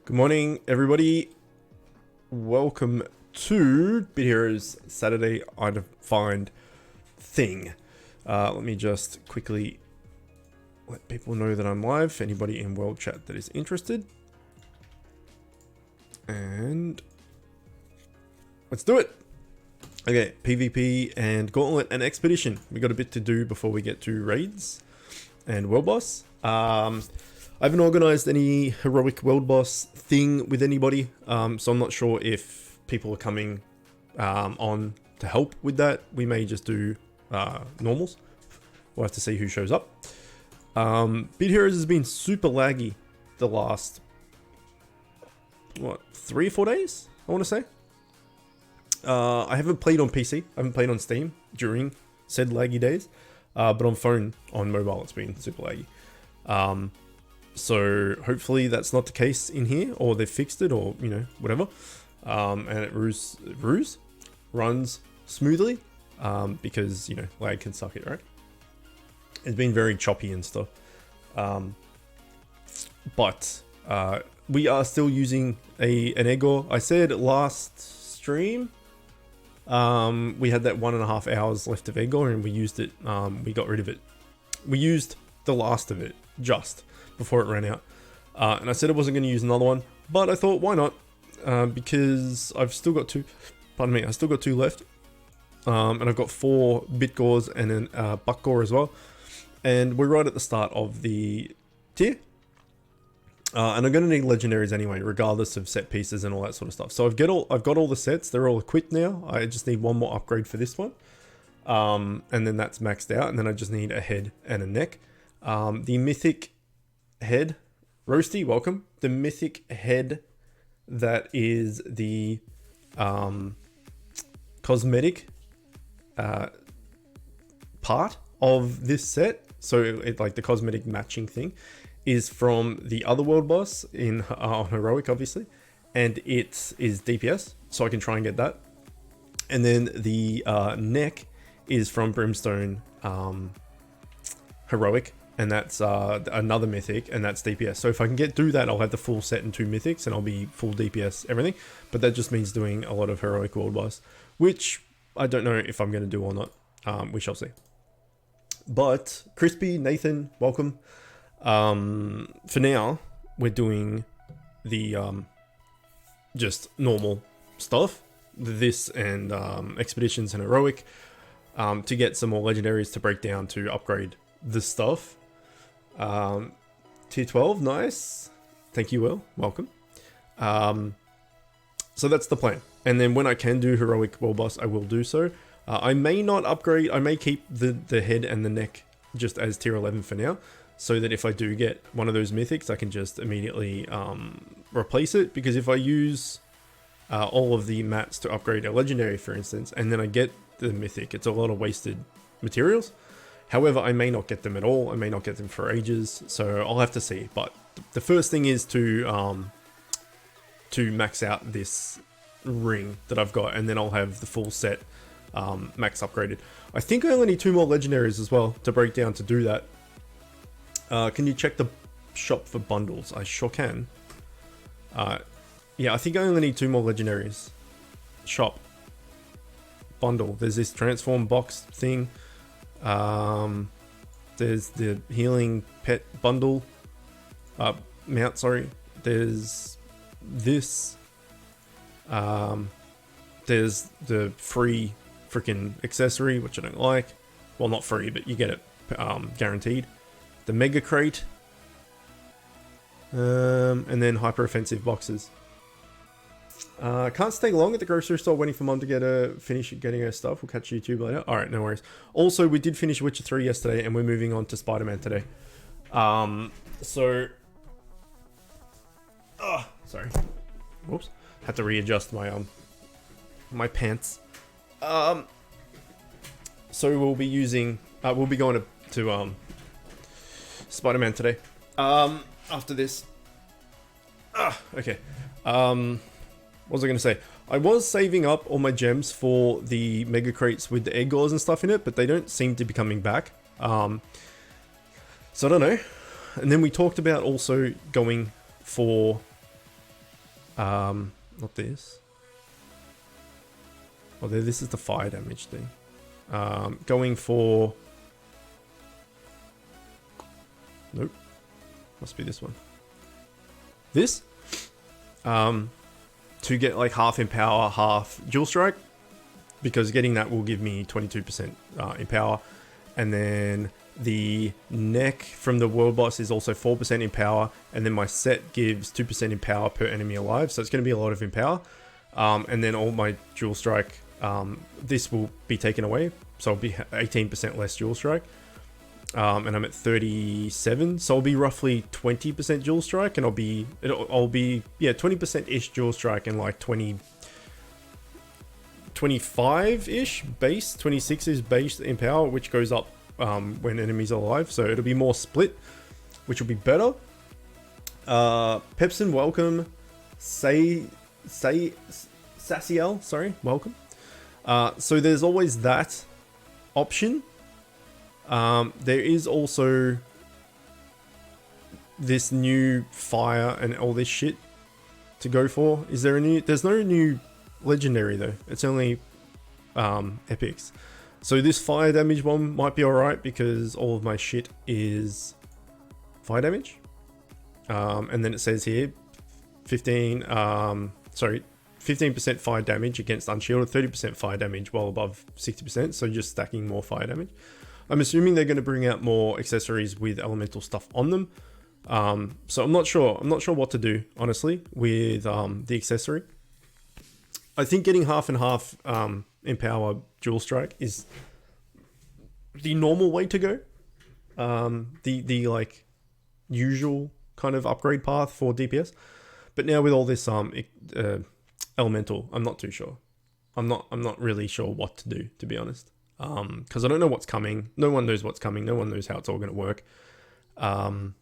Good morning, everybody. Welcome to Bit Heroes Saturday Item Find thing. Let me just quickly let people know that I'm live for anybody in World Chat that is interested. And let's do it. Okay, PvP and Gauntlet and Expedition. We got a bit to do before we get to raids and World Boss. I haven't organized any heroic world boss thing with anybody, so I'm not sure if people are coming on to help with that. We may just do normals. We'll have to see who shows up. Bit Heroes has been super laggy the last, what, 3 or 4 days, I want to say. I haven't played on PC, I haven't played on Steam during said laggy days, but on phone, on mobile, it's been super laggy. So hopefully that's not the case in here, or they've fixed it, or, you know, whatever. And it runs smoothly, because, you know, lag can suck it, right? It's been very choppy and stuff. But we are still using an Egor. I said last stream, we had that 1.5 hours left of Egor, and we used it. We got rid of it. We used the last of it just before it ran out, and I said I wasn't going to use another one, but I thought, why not? Because I've still got two. Pardon me, I still got 2 left, and I've got 4 Bitgors and an Buckgor as well, and we're right at the start of the tier, and I'm going to need legendaries anyway, regardless of set pieces and all that sort of stuff. So I've got all the sets. They're all equipped now. I just need one more upgrade for this one, and then that's maxed out, and then I just need a head and a neck. The mythic head, Roasty, welcome. The mythic head that is the cosmetic part of this set, so it like the cosmetic matching thing, is from the other world boss in on heroic, obviously, and it is DPS, so I can try and get that. And then the neck is from Brimstone heroic, and that's another mythic, and that's DPS. So if I can do that, I'll have the full set and 2 mythics, and I'll be full DPS everything. But that just means doing a lot of heroic world boss, which I don't know if I'm going to do or not. We shall see. But Crispy, Nathan, welcome. For now, we're doing the just normal stuff, this and expeditions and heroic, to get some more legendaries to break down to upgrade the stuff. Tier 12, nice. Thank you, Will. Welcome. So that's the plan. And then when I can do heroic world boss, I will do so. I may not upgrade. I may keep the head and the neck just as tier 11 for now, so that if I do get one of those mythics, I can just immediately replace it. Because if I use all of the mats to upgrade a legendary, for instance, and then I get the mythic, it's a lot of wasted materials. However, I may not get them at all. I may not get them for ages, so I'll have to see. But the first thing is to max out this ring that I've got, and then I'll have the full set max upgraded. I think I only need 2 more legendaries as well to break down to do that. Can you check the shop for bundles? I sure can. Yeah, I think I only need 2 more legendaries. Shop. Bundle. There's this transform box thing. There's the healing pet bundle. Mount, sorry. There's this. There's the free freaking accessory, which I don't like. Well, not free, but you get it guaranteed. The mega crate, and then hyper offensive boxes. Can't stay long at the grocery store waiting for Mom to finish getting her stuff. We'll catch YouTube later. All right, no worries. Also, we did finish Witcher 3 yesterday, and we're moving on to Spider-Man today. Sorry. Whoops. Had to readjust my my pants. So we'll be using. We'll be going to Spider-Man today. After this. Okay. What was I going to say? I was saving up all my gems for the mega crates with the Egors and stuff in it, but they don't seem to be coming back. So I don't know. And then we talked about also going for Not this. Oh, this is the fire damage thing. Going for... Nope. Must be this one. This? To get like half in power, half dual strike. Because getting that will give me 22% in power. And then the neck from the world boss is also 4% in power. And then my set gives 2% in power per enemy alive. So it's going to be a lot of in power. And then all my dual strike, this will be taken away. So it'll be 18% less dual strike. And I'm at 37, so I'll be roughly 20% dual strike, and I'll be 20%-ish dual strike and like 25-ish base, 26 is base in power, which goes up when enemies are alive, so it'll be more split, which will be better. Pepsin, welcome. Sassiel, sorry, welcome. So there's always that option. There is also this new fire and all this shit to go for. Is there a new... There's no new legendary though. It's only epics. So this fire damage one might be alright because all of my shit is fire damage. And then it says here 15% fire damage against unshielded, 30% fire damage while above 60%. So just stacking more fire damage. I'm assuming they're going to bring out more accessories with elemental stuff on them. So I'm not sure. I'm not sure what to do, honestly, with the accessory. I think getting half and half in power dual strike is the normal way to go. The like usual kind of upgrade path for DPS. But now with all this elemental, I'm not too sure. I'm not really sure what to do, to be honest. Because I don't know what's coming. No one knows what's coming. No one knows how it's all going to work. All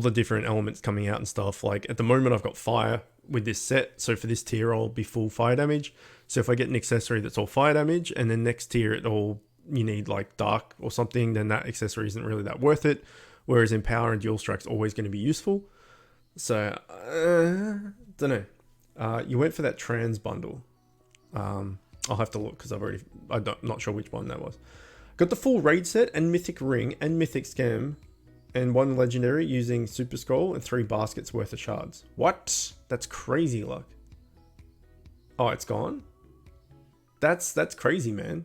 the different elements coming out and stuff. Like at the moment, I've got fire with this set. So for this tier, I'll be full fire damage. So if I get an accessory that's all fire damage, and then next tier, you need like dark or something, then that accessory isn't really that worth it. Whereas in power and dual strike's always going to be useful. So don't know. You went for that trans bundle. I'll have to look because I'm not sure which one that was. Got the full raid set and mythic ring and mythic scam and 1 legendary using super scroll and 3 baskets worth of shards. What? That's crazy luck. Oh, it's gone? That's crazy, man.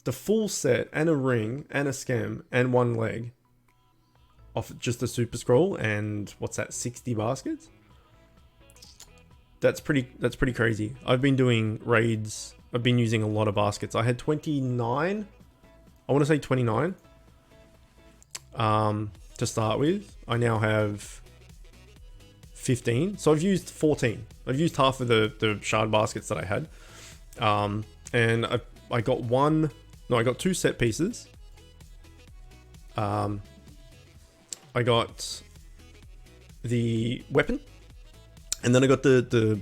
The full set and a ring and a scam and 1 leg off just a super scroll and what's that, 60 baskets? That's pretty crazy. I've been doing raids. I've been using a lot of baskets. I had 29. I want to say 29 to start with. I now have 15. So I've used 14. I've used half of the shard baskets that I had. And I got I got 2 set pieces. I got the weapon. And then I got the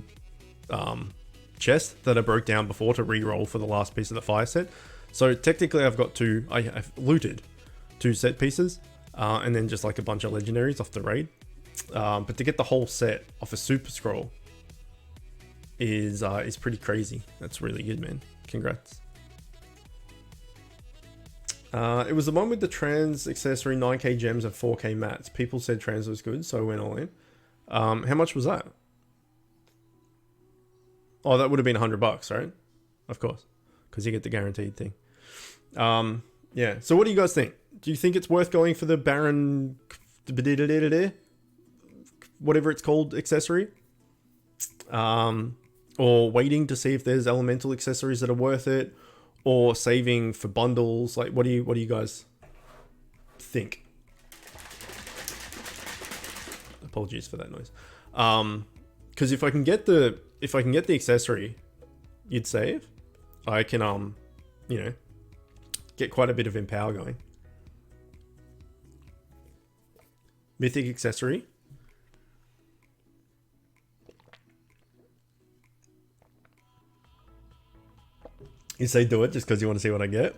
chest that I broke down before to re-roll for the last piece of the fire set. So technically I've got I've looted 2 set pieces, and then just like a bunch of legendaries off the raid. But to get the whole set off a super scroll is pretty crazy. That's really good, man. Congrats. It was the one with the trans accessory, 9k gems and 4k mats. People said trans was good, so I went all in. How much was that? Oh, that would have been $100, right? Of course, because you get the guaranteed thing. Yeah. So what do you guys think? Do you think it's worth going for the Baron, whatever it's called, accessory? Or waiting to see if there's elemental accessories that are worth it, or saving for bundles? Like, what do you guys think? Apologies for that noise. Because if I can get the accessory, you'd save. I can get quite a bit of empower going. Mythic accessory. You say do it just because you want to see what I get.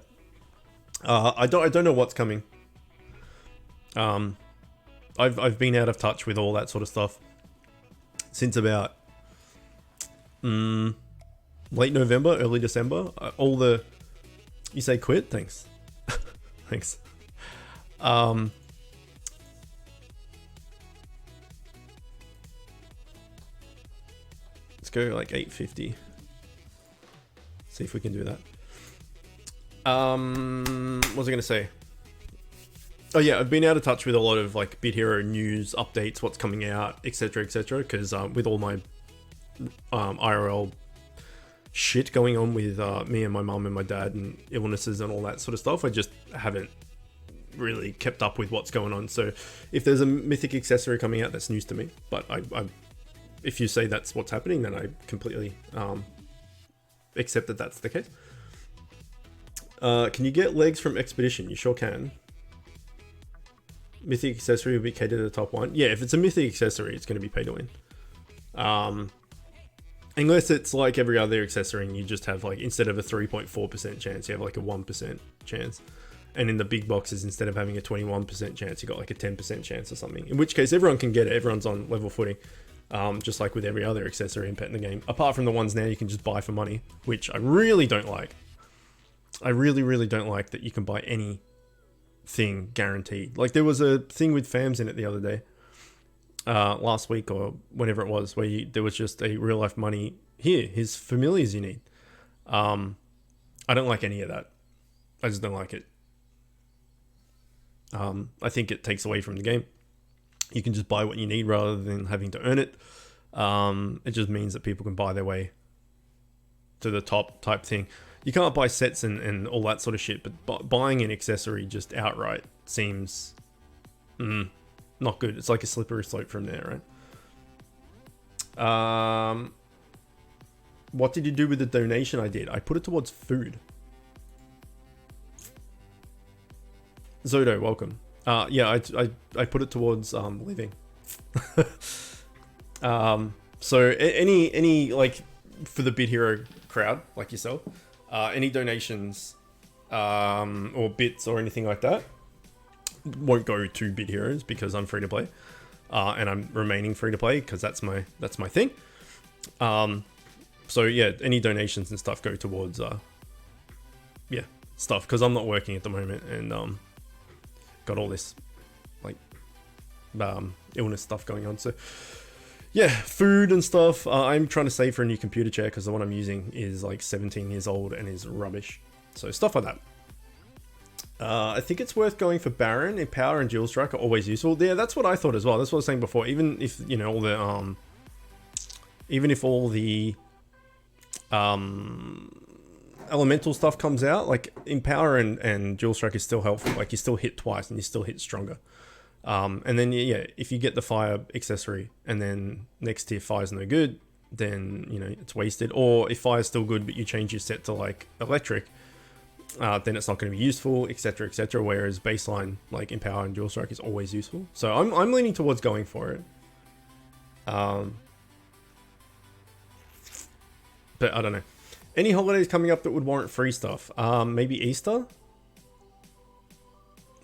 I don't know what's coming. I've been out of touch with all that sort of stuff. since about late November, early December. All the... You say quit? Thanks. Thanks. Let's go like 850. See if we can do that. What was I going to say? Oh yeah, I've been out of touch with a lot of like Bit Hero news, updates, what's coming out, etc, etc. Because with all my IRL shit going on with me and my mum and my dad and illnesses and all that sort of stuff, I just haven't really kept up with what's going on. So if there's a mythic accessory coming out, that's news to me. But I if you say that's what's happening, then I completely accept that that's the case. Can you get legs from Expedition? You sure can. Mythic accessory will be catered to the top one. Yeah, if it's a mythic accessory, it's going to be pay to win. Unless it's like every other accessory and you just have like, instead of a 3.4% chance, you have like a 1% chance. And in the big boxes, instead of having a 21% chance, you got like a 10% chance or something. In which case, everyone can get it. Everyone's on level footing. Just like with every other accessory and pet in the game. Apart from the ones now you can just buy for money, which I really don't like. I really, really don't like that you can buy anything guaranteed. Like there was a thing with FAMs in it the other day. Last week or whenever it was, where there was just a real life money. Here's familiars you need. I don't like any of that. I just don't like it. I think it takes away from the game. You can just buy what you need rather than having to earn it. It just means that people can buy their way to the top type thing. You can't buy sets and all that sort of shit, but buying an accessory just outright seems not good. It's like a slippery slope from there, right? What did you do with the donation I did? I put it towards food. Zodo, welcome. Yeah, I put it towards living. So any like for the Bit Hero crowd like yourself, any donations or bits or anything like that won't go to Bit Heroes because I'm free to play, and I'm remaining free to play because that's my thing. So yeah, any donations and stuff go towards yeah, stuff because I'm not working at the moment and got all this like illness stuff going on. So yeah, food and stuff. I'm trying to save for a new computer chair because the one I'm using is like 17 years old and is rubbish. So stuff like that. I think it's worth going for Baron. Empower and Dual Strike are always useful. Yeah, that's what I thought as well. That's what I was saying before. Even if, you know, all the even if all the elemental stuff comes out, like Empower and Dual Strike is still helpful. Like you still hit twice and you still hit stronger. And then yeah, if you get the fire accessory and then next tier fire's no good, then you know it's wasted. Or if fire's still good but you change your set to like electric, then it's not going to be useful, etc, etc. Whereas baseline like Empower and Dual Strike is always useful. So I'm leaning towards going for it. But I don't know. Any holidays coming up that would warrant free stuff? Maybe Easter?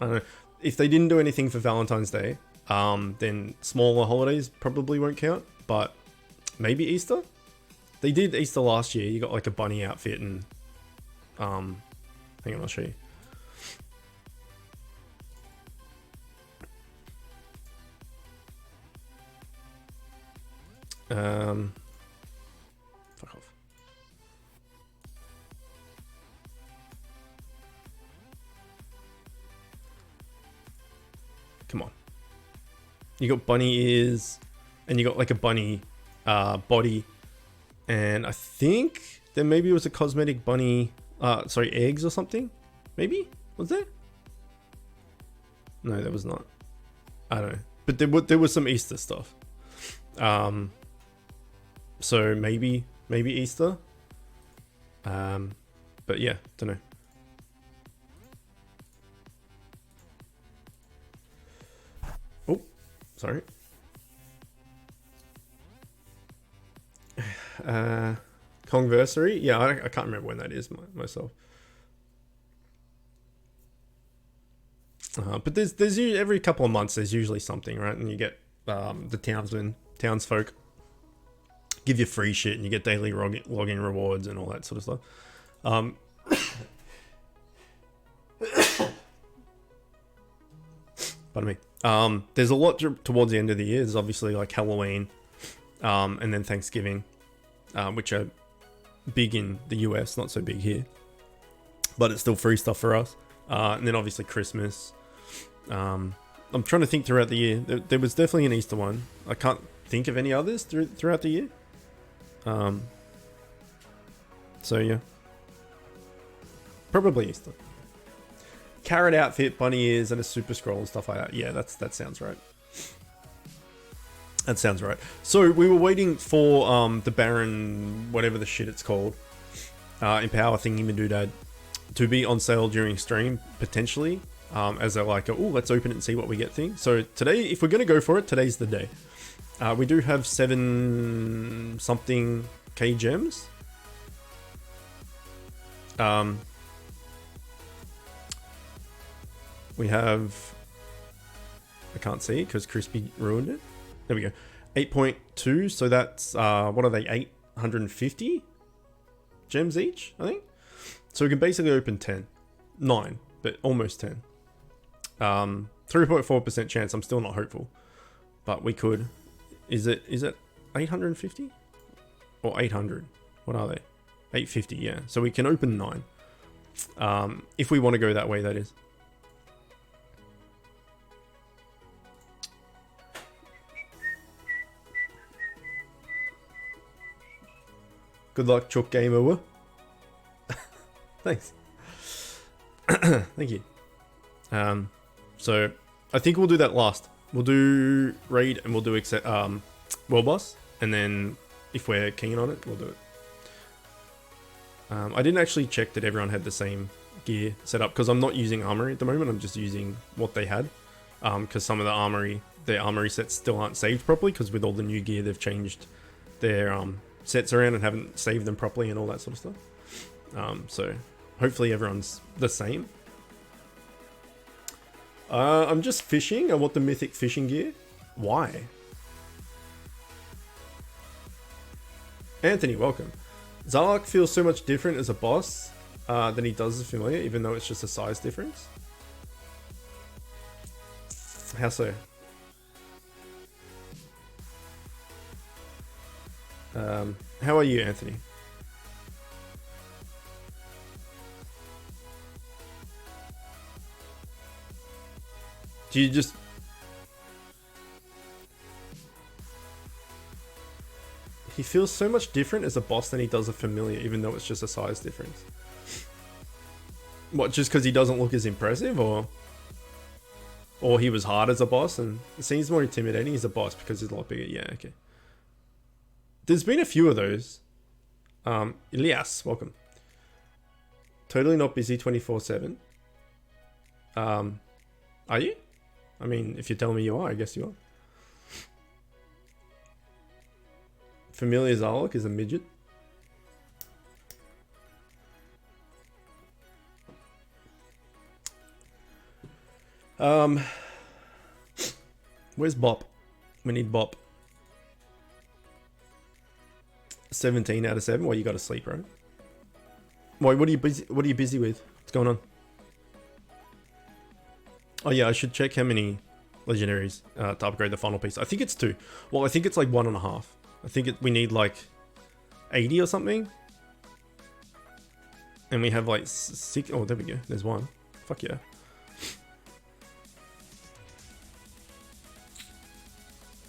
I don't know. If they didn't do anything for Valentine's Day, then smaller holidays probably won't count. But maybe Easter? They did Easter last year. You got like a bunny outfit and... hang on, I'll show you. Fuck off. Come on. You got bunny ears, and you got like a bunny body, and I think there maybe was a cosmetic bunny, sorry, eggs or something. Maybe? Was there? No, there was not. I don't know. But there was some Easter stuff. So maybe Easter. But yeah, don't know. Oh, sorry. Conversary? Yeah, I can't remember when that is myself. But there's usually, every couple of months there's usually something, right? And you get the townsfolk give you free shit and you get daily login rewards and all that sort of stuff. Pardon me. There's a lot towards the end of the year. There's obviously like Halloween, and then Thanksgiving, which are big in the US, not so big here, but it's still free stuff for us. And then obviously Christmas. I'm trying to think throughout the year. There was definitely an Easter one. I can't think of any others throughout the year. So yeah, probably Easter. Carrot outfit, bunny ears, and a super scroll and stuff like that. Yeah, that sounds right. That sounds right. So we were waiting for the Baron, whatever the shit it's called, Empower Thingy-Madoodad, to be on sale during stream, potentially, as a like, oh, let's open it and see what we get thing. So today, if we're going to go for it, today's the day. We do have 7 something K gems. We have, I can't see it because Crispy ruined it. There we go. 8.2. So that's, what are they? 850 gems each, I think. So we can basically open 10. 9, but almost 10. 3.4% chance. I'm still not hopeful, but we could. Is it 850 or 800? What are they? 850, yeah. So we can open 9. If we want to go that way, that is. Good luck, Chook game over. Thanks. Thank you. So I think we'll do that last. We'll do raid and we'll do world boss, and then if we're keen on it, we'll do it. I didn't actually check that everyone had the same gear set up because I'm not using armory at the moment. I'm just using what they had, because some of their armory sets still aren't saved properly because with all the new gear they've changed their sets around and haven't saved them properly and all that sort of stuff. So hopefully everyone's the same. I'm just fishing. I want the mythic fishing gear. Why? Anthony, welcome. Zark feels so much different as a boss than he does as a familiar, even though it's just a size difference. How so? How are you, Anthony? Do you just... He feels so much different as a boss than he does a familiar, even though it's just a size difference. What, just because he doesn't look as impressive, or he was hard as a boss and it seems more intimidating as a boss because he's a lot bigger? Yeah, okay. There's been a few of those. Elias, welcome. Totally not busy 24/7. Are you? I mean, if you're telling me you are, I guess you are. Familiar Zarlok is a midget. Where's Bop? We need Bop. 17 out of 7. Well, you got to sleep, right? Wait, what are you busy with? What's going on? Oh yeah, I should check how many legendaries to upgrade the final piece. I think it's 2. Well, I think it's like 1.5. I think we need like 80 or something. And we have like 6. Oh, there we go. There's 1. Fuck yeah.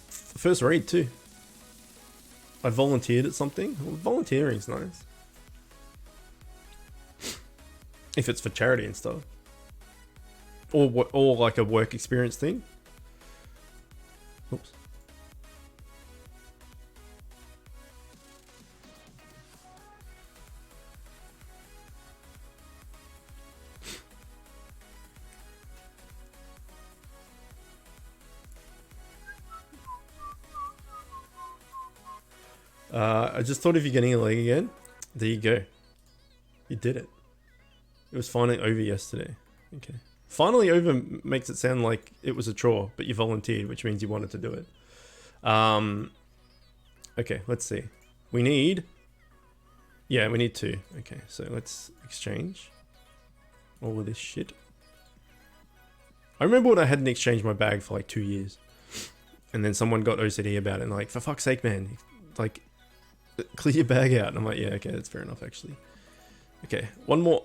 First raid too. I volunteered at something. Well, volunteering's nice. If it's for charity and stuff. Or like a work experience thing. Oops. I just thought of you getting a leg again. There you go. You did it. It was finally over yesterday. Okay. Finally over makes it sound like it was a chore, but you volunteered, which means you wanted to do it. Okay, let's see. We need... Yeah, we need 2. Okay, so let's exchange all of this shit. I remember when I hadn't exchanged my bag for like 2 years. And then someone got OCD about it and like, for fuck's sake, man. Like, clear your bag out. And I'm like, yeah, okay, that's fair enough, actually. Okay, one more.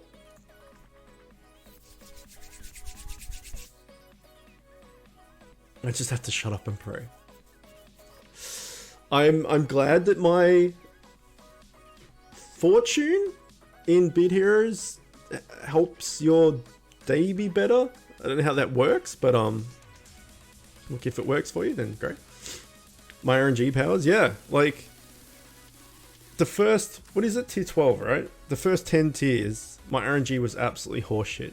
I just have to shut up and pray. I'm glad that my fortune in Beat Heroes helps your day be better. I don't know how that works, but look, if it works for you, then great. My RNG powers, yeah, like the first, what is it, tier 12, right? The first 10 tiers, my RNG was absolutely horseshit.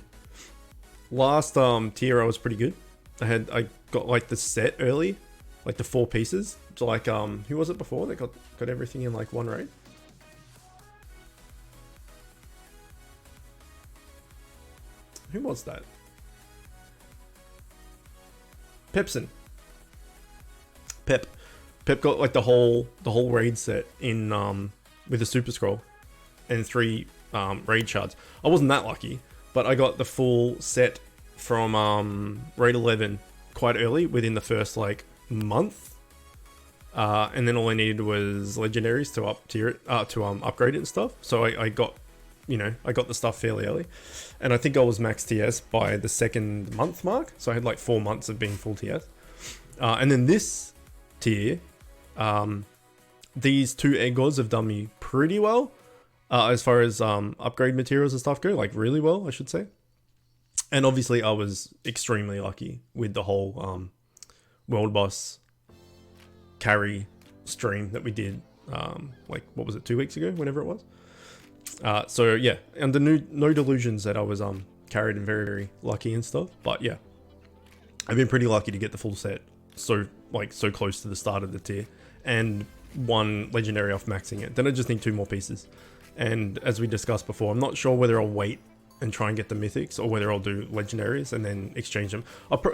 Last tier I was pretty good. I got like the set early, like the 4 pieces. So like who was it before that got everything in like one raid? Who was that? Pepson. Pep got like the whole raid set in with the super scroll and 3 raid shards. I wasn't that lucky, but I got the full set from raid 11 quite early within the first like month. And then all I needed was legendaries to up tier it, to upgrade it and stuff. So I got, you know, I got the stuff fairly early, and I think I was max TS by the 2nd month mark. So I had like 4 months of being full TS. And then this tier, these 2 egg gods have done me pretty well, as far as upgrade materials and stuff go, like really well, I should say. And obviously I was extremely lucky with the whole world boss carry stream that we did, like what was it, 2 weeks ago, whenever it was. So yeah, under no delusions that I was carried and very, very lucky and stuff, but yeah, I've been pretty lucky to get the full set so close to the start of the tier, and 1 legendary off maxing it. Then I just need 2 more pieces, and as we discussed before, I'm not sure whether I'll wait and try and get the mythics, or whether I'll do legendaries and then exchange them.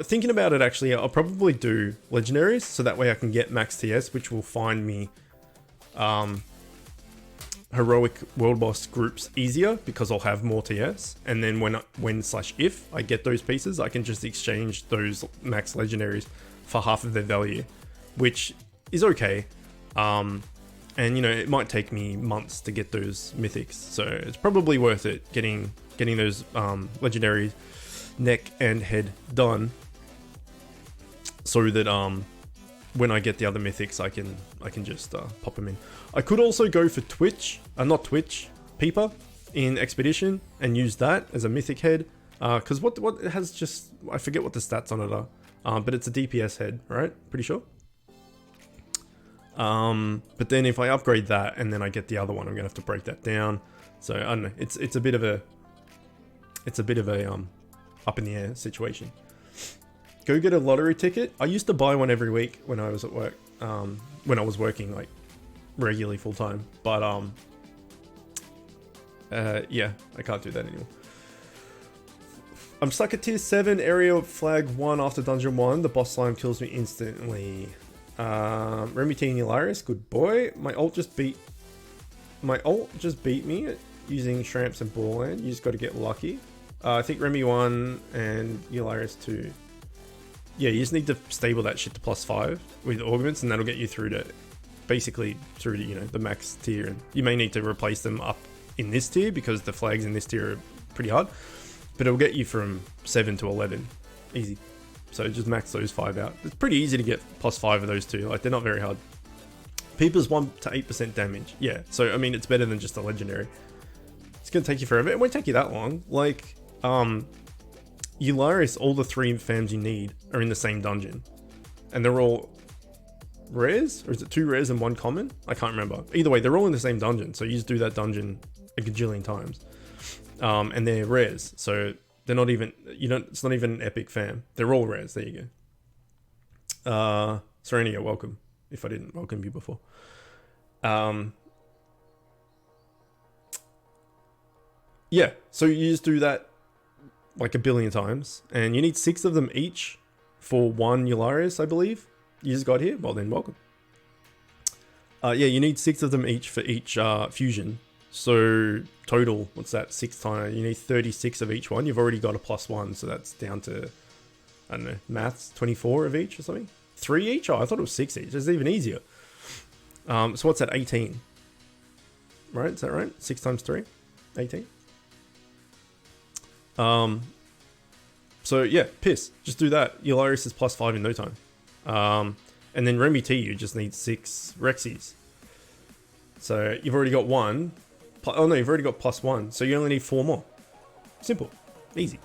Thinking about it, actually, I'll probably do legendaries, so that way I can get max TS, which will find me heroic world boss groups easier, because I'll have more TS. And then when/if I get those pieces, I can just exchange those max legendaries for half of their value, which is okay. And you know, it might take me months to get those mythics, so it's probably worth it getting those legendary neck and head done, so that when I get the other mythics, I can just pop them in. I could also go for Peeper in Expedition and use that as a mythic head, because what it has, just, I forget what the stats on it are, but it's a DPS head, right? Pretty sure. But then if I upgrade that and then I get the other one, I'm gonna have to break that down. So I don't know. It's a bit of a up in the air situation. Go get a lottery ticket. I used to buy one every week when I was at work. When I was working like regularly full time. But yeah, I can't do that anymore. I'm stuck at tier 7, area flag 1 after dungeon 1. The boss slime kills me instantly. Remy T and Hilarious, good boy. My ult just beat me using Shramps and Ballland. You just got to get lucky. I think Remy 1 and Hilarious 2. Yeah, you just need to stable that shit to +5 with augments, and that'll get you through to, basically through to, you know, the max tier. And you may need to replace them up in this tier, because the flags in this tier are pretty hard, but it'll get you from 7 to 11 easy. So just max those 5 out. It's pretty easy to get +5 of those 2. Like, they're not very hard. Peeper's 1 to 8% damage. Yeah, so I mean, it's better than just a legendary. It's gonna take you forever. It won't take you that long. Like, Eularis, all the 3 fams you need are in the same dungeon, and they're all rares, or is it 2 rares and 1 common? I can't remember. Either way, they're all in the same dungeon, so you just do that dungeon a gajillion times. And they're rares, so they're not even, it's not even an epic fam. They're all rares. There you go. Serenia, welcome, if I didn't welcome you before. Yeah, so you just do that like a billion times, and you need 6 of them each for 1 Eularius, I believe. You just got here? Well then, welcome. Yeah, you need 6 of them each for each fusion. So total, what's that? 6 times. You need 36 of each one. You've already got a +1, so that's down to, I don't know, maths, 24 of each or something. 3 each? Oh, I thought it was 6 each. It's even easier. So what's that? 18. Right? Is that right? 6 times 3? 18. So yeah, piss. Just do that. Eularius is +5 in no time. And then Remy T, you just need 6 Rexies. So you've already got 1. Oh no, you've already got +1. So you only need 4 more. Simple. Easy.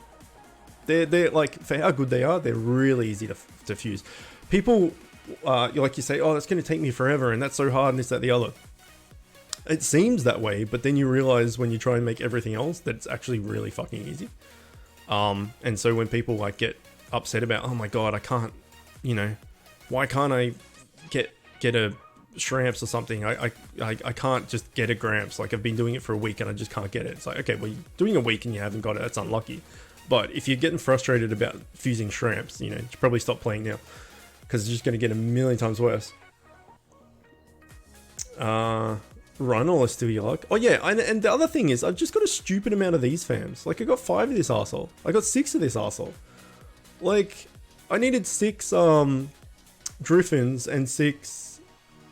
They're like, for how good they are, they're really easy to fuse. People, like you say, oh, that's going to take me forever and that's so hard and this, that, the other. It seems that way, but then you realize when you try and make everything else that it's actually really fucking easy. And so when people like get upset about, oh my god, I can't, you know, why can't I get a Shramps or something? I can't just get a Gramps. Like I've been doing it for a week and I just can't get it. It's like, okay, well, you're doing a week and you haven't got it. That's unlucky. But if you're getting frustrated about fusing Shramps, you know, you should probably stop playing now because it's just going to get a million times worse. Run or steal your luck. Oh yeah, and the other thing is I've just got a stupid amount of these fams. Like I got 5 of this arsehole. I got 6 of this arsehole. Like I needed 6 Driffins and 6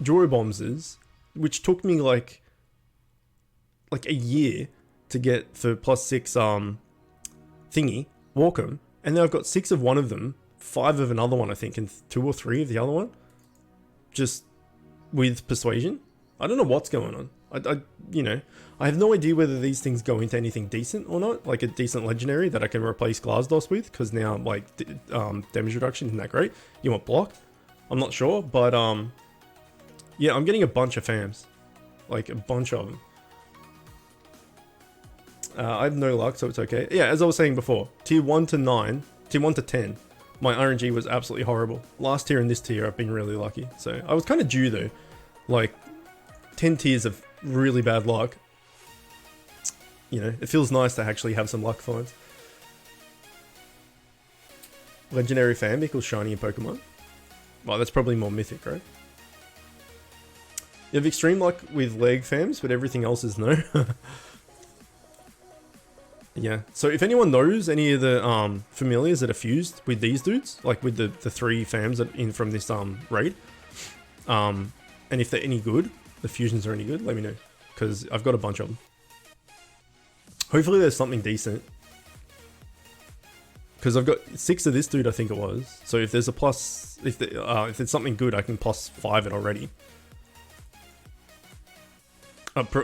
Joybombers, which took me like a year to get for +6 thingy, Walkham. And then I've got 6 of one of them, 5 of another one I think, and 2 or 3 of the other one. Just with persuasion. I don't know what's going on. You know, I have no idea whether these things go into anything decent or not, like a decent legendary that I can replace Glasdos with, because now like damage reduction isn't that great. You want block? I'm not sure, but yeah, I'm getting a bunch of fams, like a bunch of them. I have no luck, so it's okay. Yeah, as I was saying before, tier 1 to 9, tier 1 to 10, my RNG was absolutely horrible. Last tier and this tier, I've been really lucky. So I was kind of due though, like 10 tiers of really bad luck. You know, it feels nice to actually have some luck finds. Legendary fam equals shiny in Pokemon. Well, that's probably more mythic, right? You have extreme luck with leg fams, but everything else is no. Yeah, so if anyone knows any of the familiars that are fused with these dudes, like with the 3 fams that in from this raid, and if they're any good, the fusions are any good, let me know, because I've got a bunch of them. Hopefully there's something decent, because I've got 6 of this dude, I think it was. So if there's a plus, if it's something good, I can +5 it already.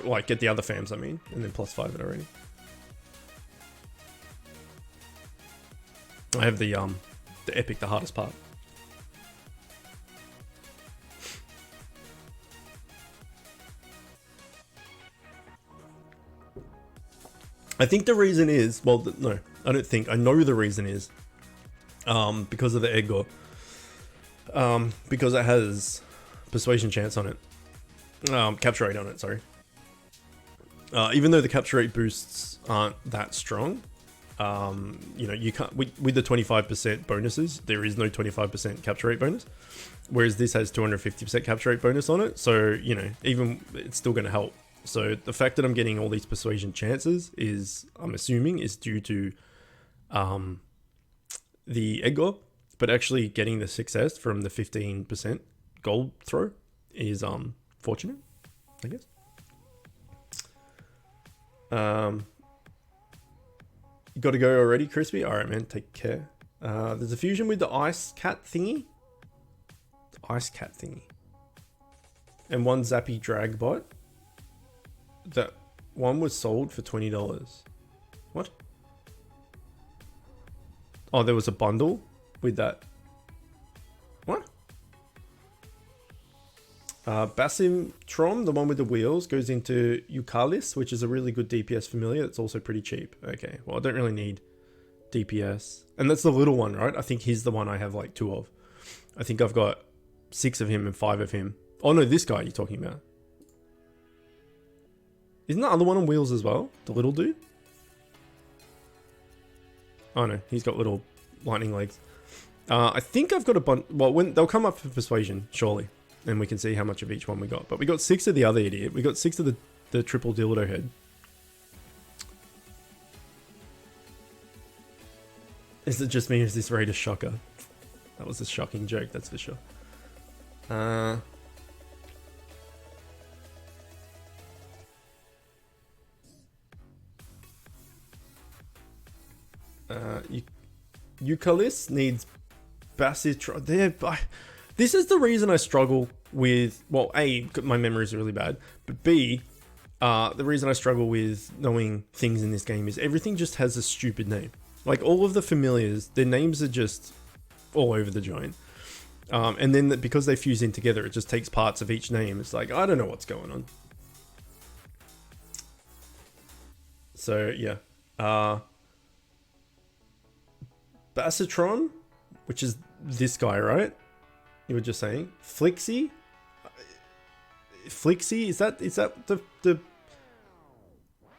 Like get the other fams, I mean, and then +5 it already. I have the epic, the hardest part. I think the reason is, well, no, I don't think, I know the reason is, because of the Edgar. Because it has persuasion chance on it. Capture rate on it, sorry. Even though the capture rate boosts aren't that strong, you know, you can't, with the 25% bonuses, there is no 25% capture rate bonus. Whereas this has 250% capture rate bonus on it. So, you know, even it's still going to help. So the fact that I'm getting all these persuasion chances is, I'm assuming, is due to the Edgar, but actually getting the success from the 15% gold throw is fortunate, I guess. You got to go already, Crispy? Alright, man, take care. There's a fusion with the Ice Cat thingy. The Ice Cat thingy. And 1 Zappy Drag bot. That one was sold for $20. What? Oh, there was a bundle with that. What? Basimtron, the one with the wheels, goes into Eucalis, which is a really good DPS familiar. It's also pretty cheap. Okay, well, I don't really need DPS. And that's the little one, right? I think he's the one I have like 2 of. I think I've got 6 of him and 5 of him. Oh no, this guy you're talking about. Isn't the other one on wheels as well? The little dude? Oh no, he's got little lightning legs. I think I've got a bunch. Well, when they'll come up for persuasion, surely. and we can see how much of each one we got. But we got 6 of the other idiot. We got 6 of the triple dildo head. Is it just me or is this raid a shocker? That was a shocking joke, that's for sure. Eucalyptus needs Bassitron. This is the reason I struggle with, well, A, my memory is really bad, but B, the reason I struggle with knowing things in this game is everything just has a stupid name. Like all of the familiars, their names are just all over the joint. And then because they fuse in together, it just takes parts of each name. It's like, I don't know what's going on. So yeah. Bassitron, which is this guy, right? You were just saying. Flixie? Flixie? Is that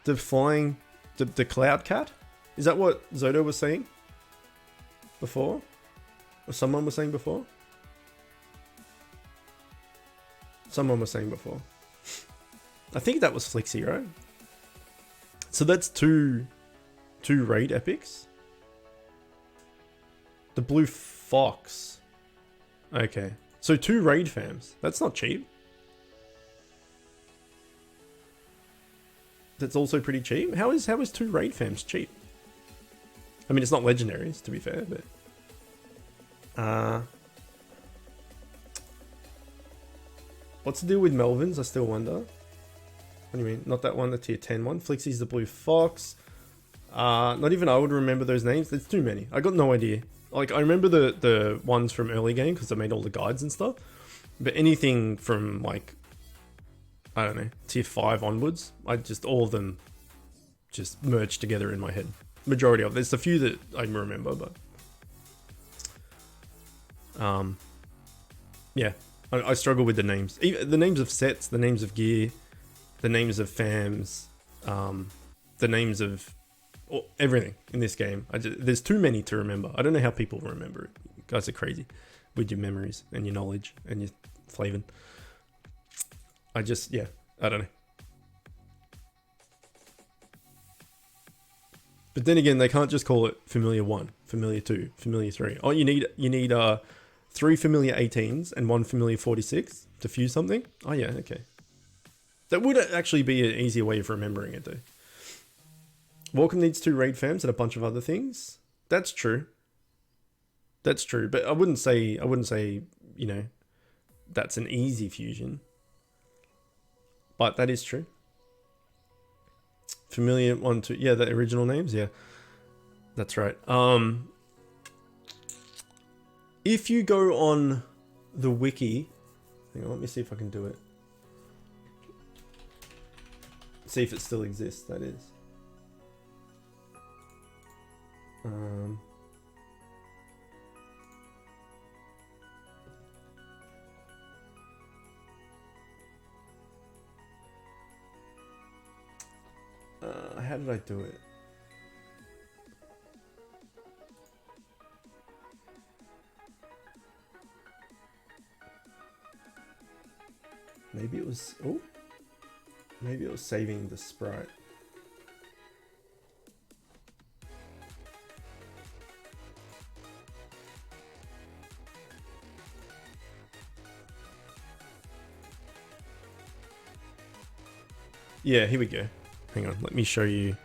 the flying, the cloud cat? Is that what Zodo was saying before? Or someone was saying before? Someone was saying before. I think that was Flixie, right? So that's two raid epics. The blue fox. Okay. So 2 raid fams. That's not cheap. That's also pretty cheap. How is 2 raid fams cheap? I mean, it's not legendaries, to be fair, but... What's the deal with Melvins? I still wonder. What do you mean? Not that one, the tier 10 one. Flixie's the blue fox. Not even I would remember those names. There's too many. I got no idea. Like, I remember the ones from early game because I made all the guides and stuff. But anything from, like, I don't know, tier 5 onwards, all of them just merged together in my head. Majority of. There's a few that I remember, but... yeah. I struggle with the names. Even the names of sets, the names of gear, the names of fams, the names of everything in this game. There's too many to remember. I don't know how people remember it. You guys are crazy with your memories and your knowledge and your flavin. I don't know. But then again, they can't just call it Familiar 1, Familiar 2, Familiar 3. Oh, you need 3 Familiar 18s and 1 Familiar 46 to fuse something? Oh yeah, okay. That would actually be an easier way of remembering it though. Welcome needs 2 raid fams and a bunch of other things. That's true. That's true, but I wouldn't say, you know, that's an easy fusion. But that is true. Familiar 1, 2, yeah, the original names, yeah. That's right. If you go on the wiki, hang on, let me see if I can do it. See if it still exists, that is. How did I do it? Maybe it was, maybe it was saving the sprite. Yeah, here we go. Hang on, let me show you.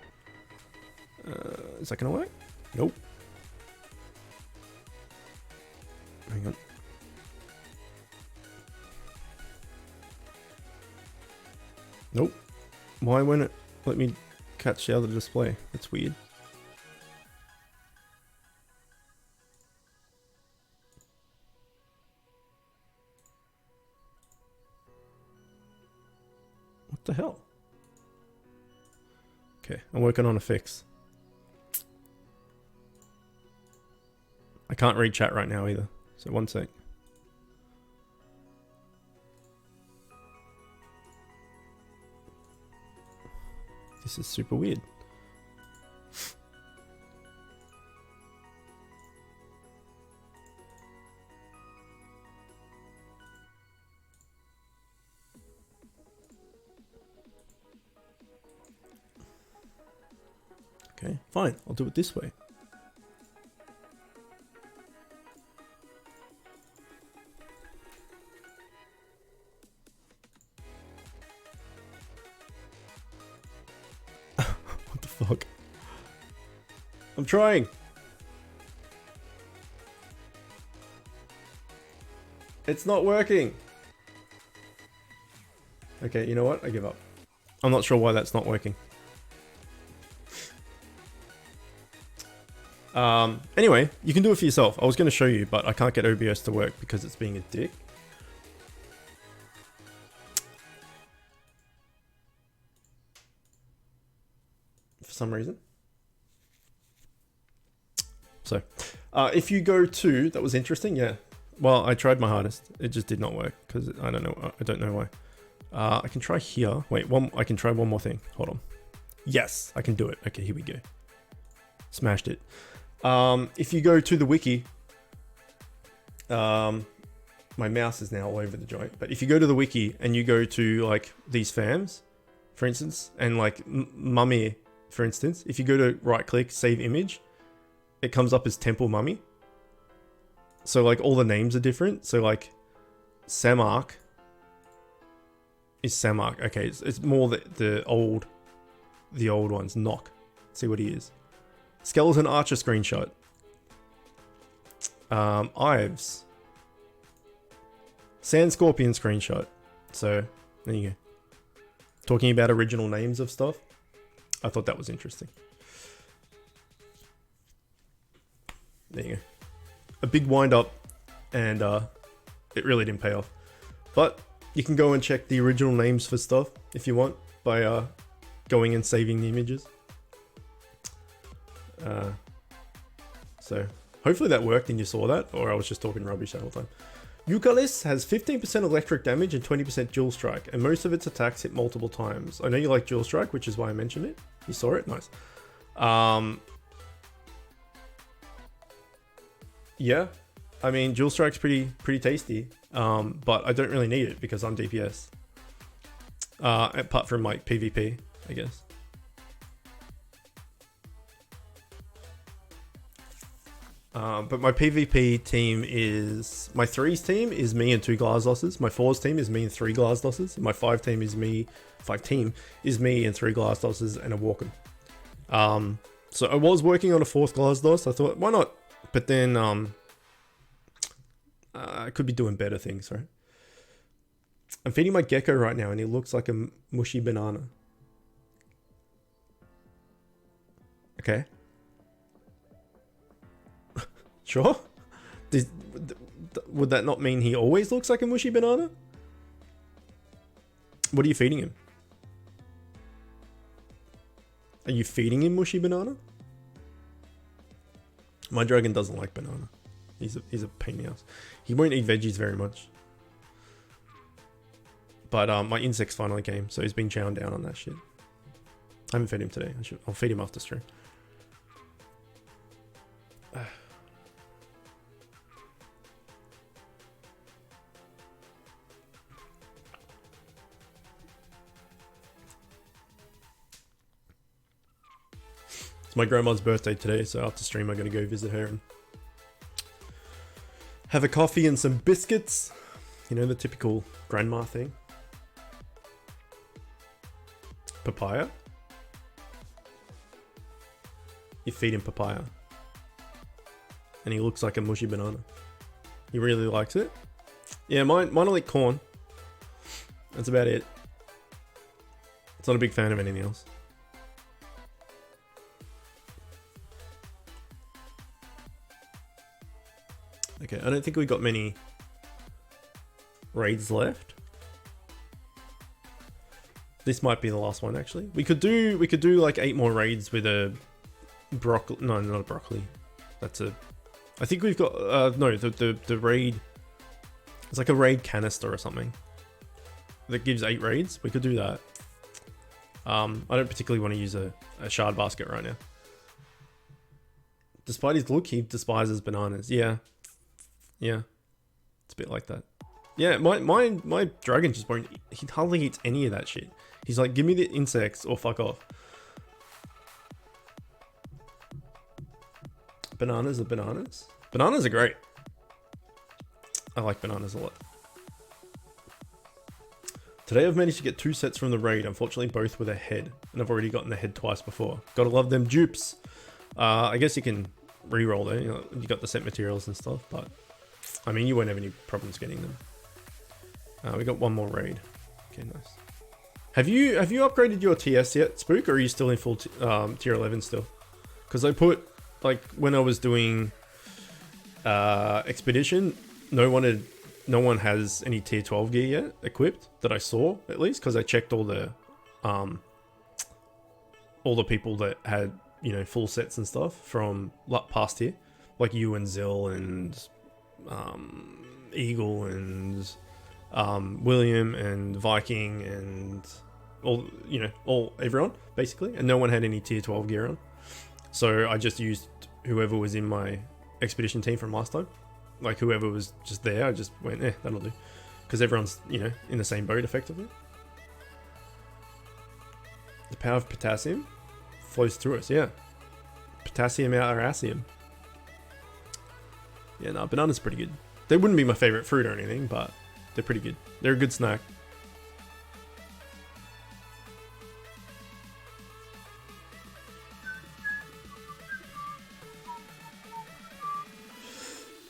Is that gonna work? Nope. Hang on. Nope. Why won't it let me catch the other display? That's weird. What the hell? Okay, I'm working on a fix. I can't read chat right now either, so one sec. This is super weird. Okay, fine. I'll do it this way. What the fuck? I'm trying. It's not working. Okay, you know what? I give up. I'm not sure why that's not working. Anyway, you can do it for yourself. I was going to show you, but I can't get OBS to work because it's being a dick. For some reason. So, if you go to, that was interesting, yeah. Well, I tried my hardest. It just did not work because I don't know why. I can try here. Wait, I can try one more thing. Hold on. Yes, I can do it. Okay, here we go. Smashed it. If you go to the wiki, my mouse is now all over the joint, but if you go to the wiki and you go to like these fams, for instance, and like mummy, for instance, if you go to right click, save image, it comes up as temple mummy. So like all the names are different. So like Samark is Samark. Okay, it's more the old ones. Knock. See what he is. Skeleton Archer screenshot. Ives. Sand Scorpion screenshot. So there you go. Talking about original names of stuff. I thought that was interesting. There you go. A big wind up, and it really didn't pay off. But you can go and check the original names for stuff if you want by going and saving the images. So hopefully that worked and you saw that, or I was just talking rubbish that whole time. Eucalyst has 15% electric damage and 20% dual strike, and most of its attacks hit multiple times. I know you like dual strike, which is why I mentioned it. You saw it? Nice. Yeah, I mean, dual strike's pretty tasty, but I don't really need it because I'm DPS. Apart from like PvP, I guess. But my PvP team is... My 3's team is me and 2 Glass-Losses. My 4's team is me and 3 Glass-Losses. My 5 team is me... 5 team is me and 3 Glass-Losses and a Walken. So I was working on a 4th Glass-Loss. I thought, why not? But then... I could be doing better things, right? I'm feeding my gecko right now and he looks like a mushy banana. Okay. Sure. Would that not mean he always looks like a mushy banana? What are you feeding him? Are you feeding him mushy banana? My dragon doesn't like banana. He's a pain in the ass. He won't eat veggies very much. But my insects finally came, so he's been chowing down on that shit. I haven't fed him today. I'll feed him after stream. It's my grandma's birthday today, so after stream I'm gonna go visit her and have a coffee and some biscuits. You know, the typical grandma thing. Papaya? You feed him papaya. And he looks like a mushy banana. He really likes it. Yeah, mine will eat corn. That's about it. It's not a big fan of anything else. Okay, I don't think we got many raids left. This might be the last one actually. We could do like 8 more raids with a broccoli. No, not a broccoli. That's a. I think we've got no the raid. It's like a raid canister or something that gives 8 raids. We could do that. I don't particularly want to use a shard basket right now. Despite his look, he despises bananas. Yeah. Yeah, it's a bit like that. Yeah, my dragon just won't. He hardly eats any of that shit. He's like, give me the insects or fuck off. Bananas are bananas. Bananas are great. I like bananas a lot. Today I've managed to get 2 sets from the raid. Unfortunately, both with a head, and I've already gotten the head twice before. Gotta love them dupes. I guess you can re-roll there. You got the set materials and stuff, but I mean, you won't have any problems getting them. We got one more raid. Okay, nice. Have you upgraded your TS yet, Spook, or are you still in full tier 11 still? Because I put, like, when I was doing expedition, no one has any tier 12 gear yet equipped that I saw, at least, because I checked all the people that had, you know, full sets and stuff from past here, like you and Zill and Eagle and William and Viking and everyone basically, and no one had any tier 12 gear on. So I just used whoever was in my expedition team from last time, like whoever was just there. I just went, that'll do, because everyone's, you know, in the same boat effectively. The power of potassium flows through us. Yeah, potassium out our assium. Yeah, no, bananas pretty good. They wouldn't be my favorite fruit or anything, but they're pretty good. They're a good snack.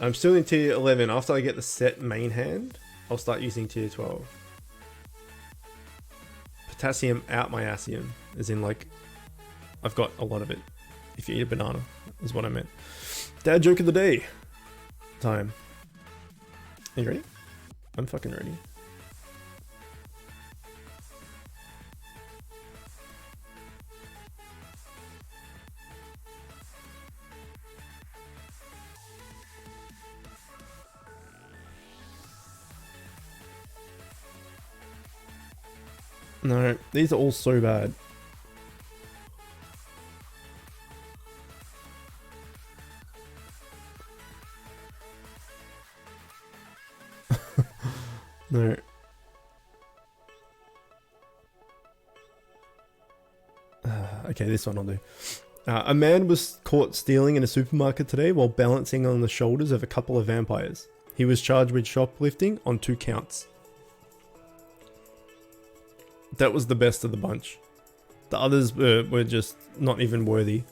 I'm still in tier 11. After I get the set main hand, I'll start using tier 12. Potassium out my assium, as in, like, I've got a lot of it. If you eat a banana, is what I meant. Dad joke of the day. Time. Are you ready? I'm fucking ready. No, these are all so bad. No. Okay, this one I'll do. A man was caught stealing in a supermarket today while balancing on the shoulders of a couple of vampires. He was charged with shoplifting on 2 counts. That was the best of the bunch. The others were just not even worthy.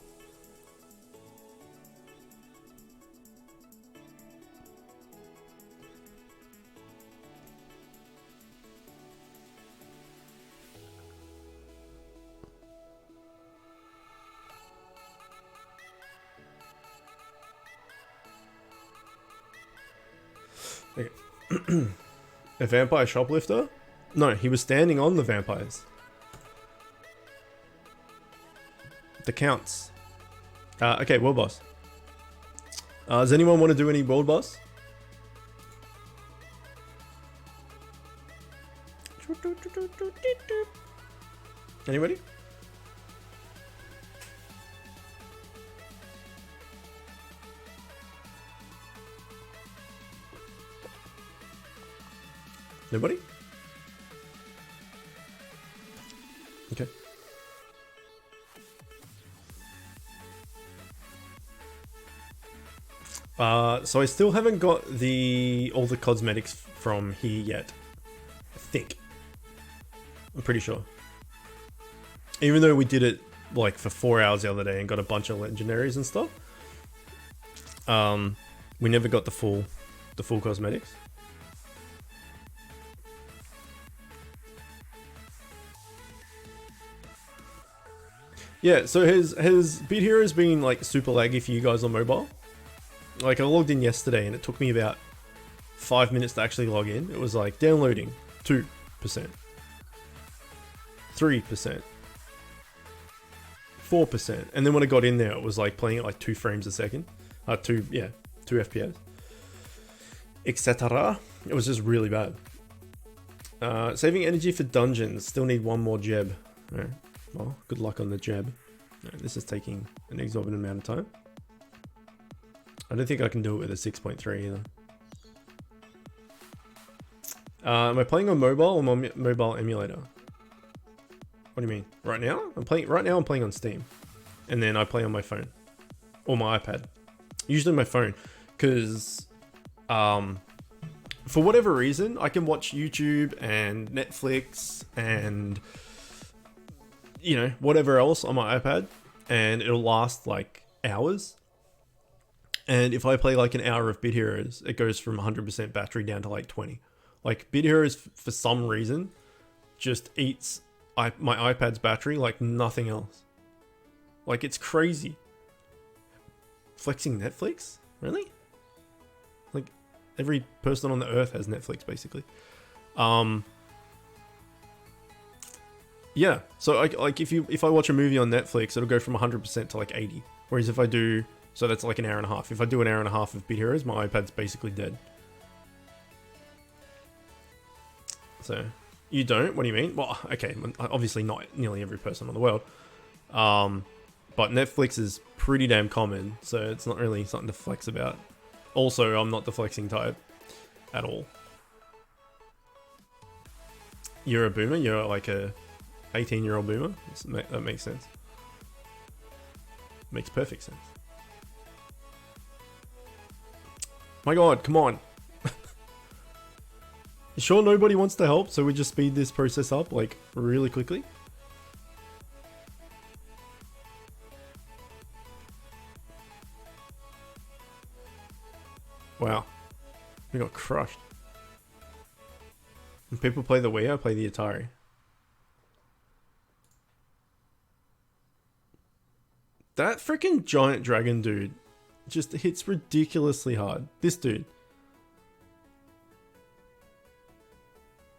Okay. A vampire shoplifter? No, he was standing on the vampires. The counts. Okay, world boss. Does anyone want to do any world boss? Anybody? Nobody? Okay. So I still haven't got all the cosmetics from here yet. I think. I'm pretty sure. Even though we did it like for 4 hours the other day and got a bunch of legendaries and stuff. We never got the full cosmetics. Yeah, so has Beat Heroes been like super laggy for you guys on mobile? Like I logged in yesterday and it took me about 5 minutes to actually log in. It was like downloading 2%, 3%, 4%, and then when I got in there, it was like playing at like 2 frames a second, 2 FPS, etc. It was just really bad. Saving energy for dungeons. Still need 1 more jeb. Right. Well, good luck on the jab. No, this is taking an exorbitant amount of time. I don't think I can do it with a 6.3 either. Am I playing on mobile or mobile emulator? What do you mean? Right now? I'm playing on Steam. And then I play on my phone. Or my iPad. Usually my phone. Because, for whatever reason, I can watch YouTube and Netflix and, you know, whatever else on my iPad. And it'll last like hours. And if I play like an hour of Bit Heroes, it goes from 100% battery down to like 20. Like Bit Heroes, for some reason, just eats my iPad's battery like nothing else. Like, it's crazy. Flexing Netflix? Really? Like, every person on the earth has Netflix, basically. Yeah. So, like, if I watch a movie on Netflix, it'll go from 100% to like 80. Whereas if I do, so that's like an hour and a half. If I do an hour and a half of Bit Heroes, my iPad's basically dead. So, you don't? What do you mean? Well, okay, obviously not nearly every person in the world. But Netflix is pretty damn common, so it's not really something to flex about. Also, I'm not the flexing type at all. You're a boomer? You're like a 18-year-old boomer? That makes sense. Makes perfect sense. My god, come on. You sure nobody wants to help, so we just speed this process up, like, really quickly? Wow. We got crushed. When people play the Wii, I play the Atari. That freaking giant dragon dude just hits ridiculously hard. This dude.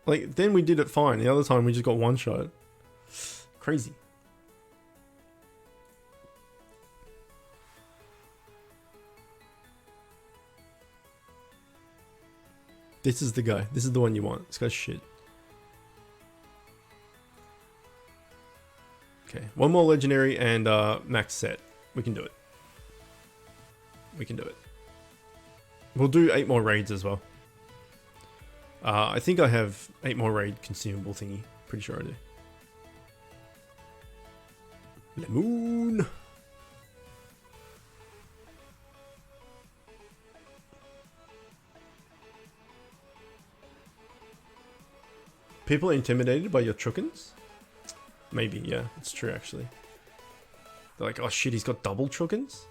Like, then we did it fine. The other time we just got one shot. Crazy. This is the guy. This is the one you want. This guy's shit. Okay, one more legendary and max set. We can do it. We can do it. We'll do 8 more raids as well. I think I have 8 more raid consumable thingy. Pretty sure I do. Lemon. People are intimidated by your Chookins? Maybe, yeah, it's true actually. They're like, oh shit, he's got double Chookins?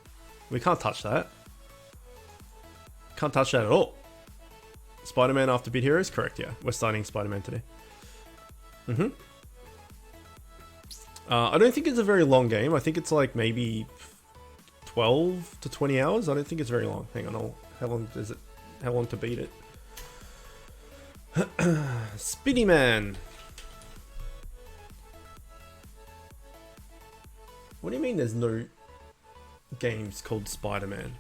We can't touch that. Can't touch that at all. Spider-Man after Bit Heroes? Correct, yeah. We're starting Spider-Man today. I don't think it's a very long game. I think it's like maybe 12 to 20 hours. I don't think it's very long. Hang on, how long to beat it? Speedy Man. What do you mean there's no games called Spider-Man?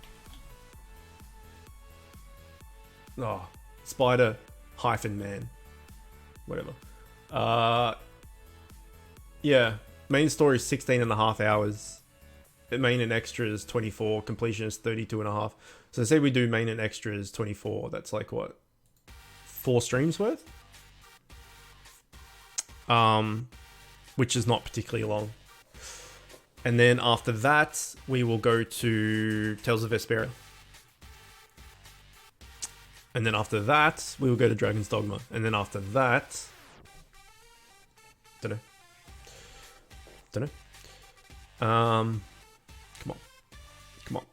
Oh, Spider-Man. Whatever. Yeah, main story is 16 and a half hours. Main and extras 24. Completion is 32 and a half. So say we do main and extras 24. That's like what? 4 streams worth? Which is not particularly long. And then after that, we will go to Tales of Vesperia. And then after that, we will go to Dragon's Dogma. And then after that... Don't know. Come on.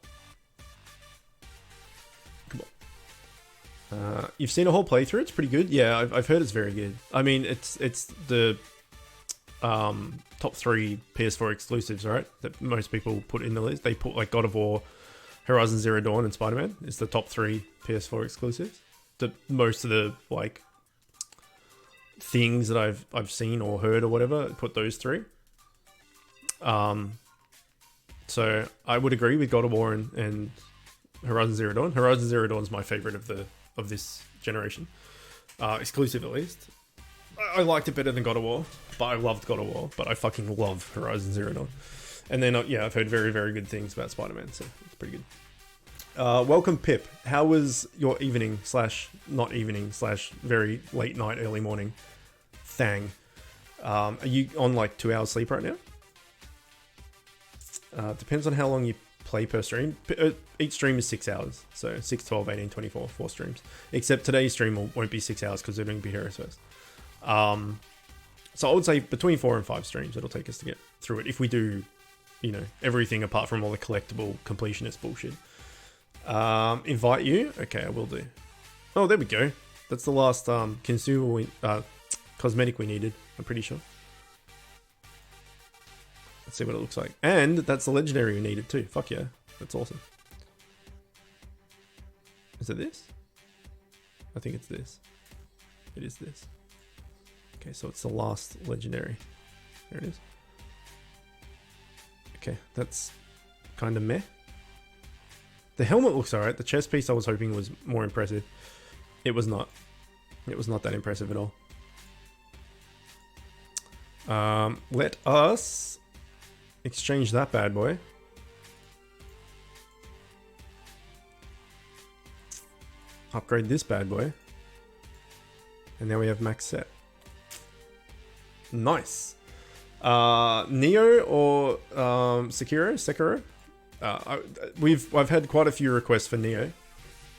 You've seen a whole playthrough? It's pretty good. Yeah, I've heard it's very good. I mean, it's the top 3 PS4 exclusives, right? That most people put in the list. They put like God of War, Horizon Zero Dawn, and Spider-Man. It's the top 3 PS4 exclusives. Most of the like things that I've seen or heard or whatever put those 3. So I would agree with God of War and Horizon Zero Dawn. Horizon Zero Dawn is my favorite of this generation, exclusive at least. I liked it better than God of War, but I loved God of War. But I fucking love Horizon Zero Dawn. And then yeah, I've heard very, very good things about Spider-Man, so it's pretty good. Welcome, Pip. How was your evening / not evening / very late night, early morning thing? Are you on like 2 hours sleep right now? Depends on how long you play per stream. Each stream is 6 hours. So 6, 12, 18, 24, 4 streams. Except today's stream won't be 6 hours because we're doing Be Heroes first. So I would say between 4 and 5 streams it'll take us to get through it. If we do, you know, everything apart from all the collectible completionist bullshit. Invite you? Okay, I will do. Oh, there we go. That's the last consumable cosmetic we needed, I'm pretty sure. Let's see what it looks like. And that's the legendary we needed too. Fuck yeah. That's awesome. Is it this? I think it's this. It is this. Okay, so it's the last legendary. There it is. Okay, that's kind of meh. The helmet looks alright. The chest piece I was hoping was more impressive. It was not. It was not that impressive at all. Let us exchange that bad boy. Upgrade this bad boy. And now we have max set. Nice. Neo or Sekiro? I've had quite a few requests for Neo.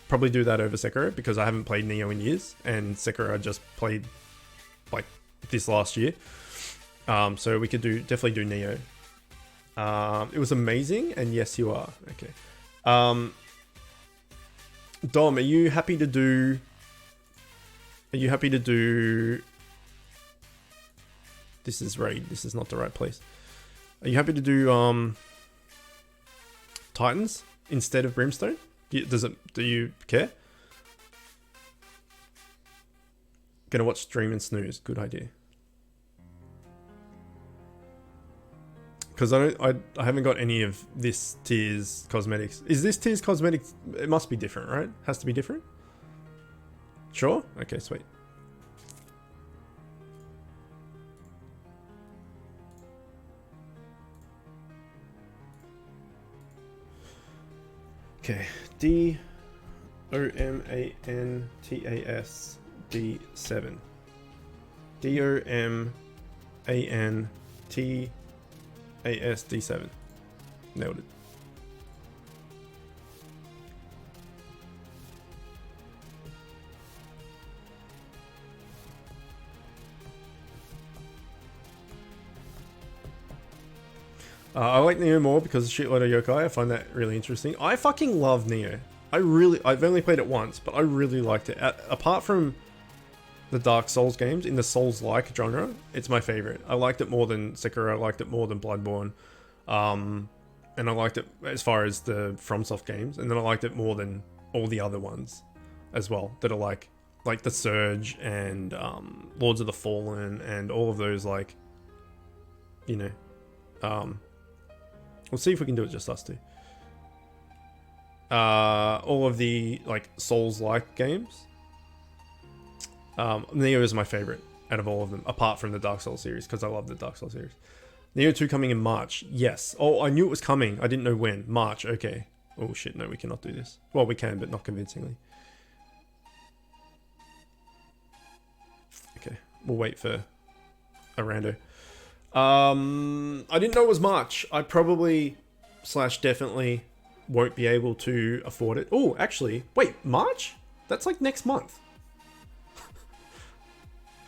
Probably do that over Sekiro because I haven't played Neo in years, and Sekiro I just played like this last year. So we could definitely do Neo. It was amazing, and yes, you are. Okay. Dom, are you happy to do? This is raid. This is not the right place. Are you happy to do Titans instead of Brimstone? Do you care? Gonna watch stream and snooze. Good idea. Because I haven't got any of this tier's cosmetics. Is this tier's cosmetics? It must be different, right? Has to be different. Sure. Okay, sweet. Okay, DOMANTAS D7. DOMANTAS D7. Nailed it. I like Neo more because of shitload of yokai. I find that really interesting. I fucking love Neo. I've only played it once, but I really liked it. Apart from the Dark Souls games, in the Souls-like genre, it's my favorite. I liked it more than Sekiro. I liked it more than Bloodborne. And I liked it as far as the FromSoft games. And then I liked it more than all the other ones as well that are like The Surge and Lords of the Fallen and all of those, like, you know, we'll see if we can do it just us two. All of the like Souls-like games. Neo is my favorite out of all of them, apart from the Dark Souls series, because I love the Dark Souls series. Neo 2 coming in March. Yes. Oh, I knew it was coming. I didn't know when. March. Okay. Oh shit, no, we cannot do this. Well, we can, but not convincingly. Okay, we'll wait for a rando. I didn't know it was March. I probably / definitely won't be able to afford it. Oh, actually, wait, March? That's like next month.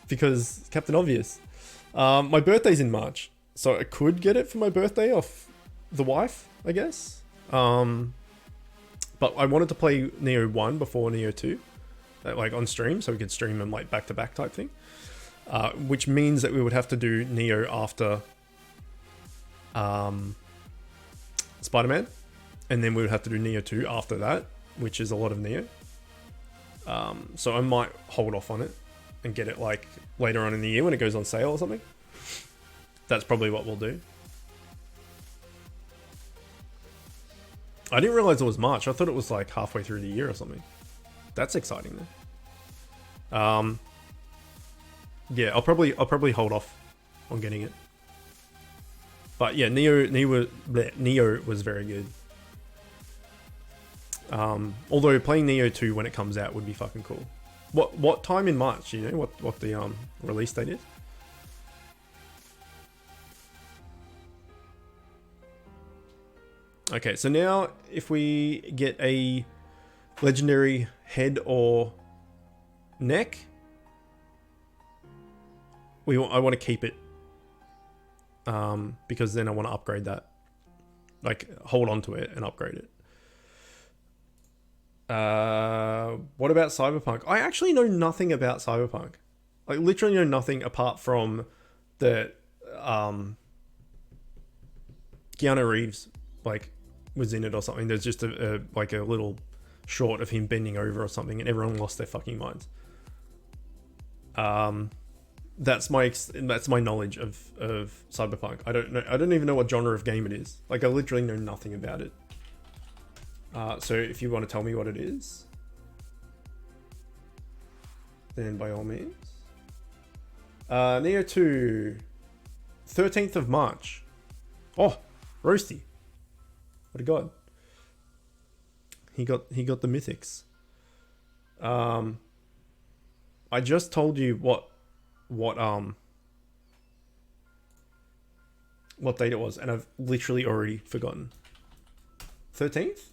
Because Captain Obvious. My birthday's in March, so I could get it for my birthday off the wife, I guess. But I wanted to play Neo 1 before Neo 2, like on stream, so we could stream them like back to back type thing. Which means that we would have to do Neo after Spider-Man, and then we would have to do Neo 2 after that, which is a lot of Neo. So I might hold off on it and get it like later on in the year when it goes on sale or something. That's probably what we'll do. I didn't realize it was March. I thought it was like halfway through the year or something. That's exciting then. Yeah, I'll probably hold off on getting it. But yeah, Neo was very good. Although playing Neo 2 when it comes out would be fucking cool. What time in March? You know what the release date is? Okay, so now if we get a legendary head or neck, I want to keep it, because then I want to upgrade that, like hold on to it and upgrade it. What about Cyberpunk? I actually know nothing about Cyberpunk. Like literally know nothing apart from the Keanu Reeves like was in it or something. There's just a little short of him bending over or something, and everyone lost their fucking minds. That's my knowledge of Cyberpunk. I don't even know what genre of game it is. Like I literally know nothing about it. So if you want to tell me what it is, then by all means. Neo 2, 13th of March. Oh, Roasty. What a god. He got the mythics. I just told you what date it was, and I've literally already forgotten. 13th?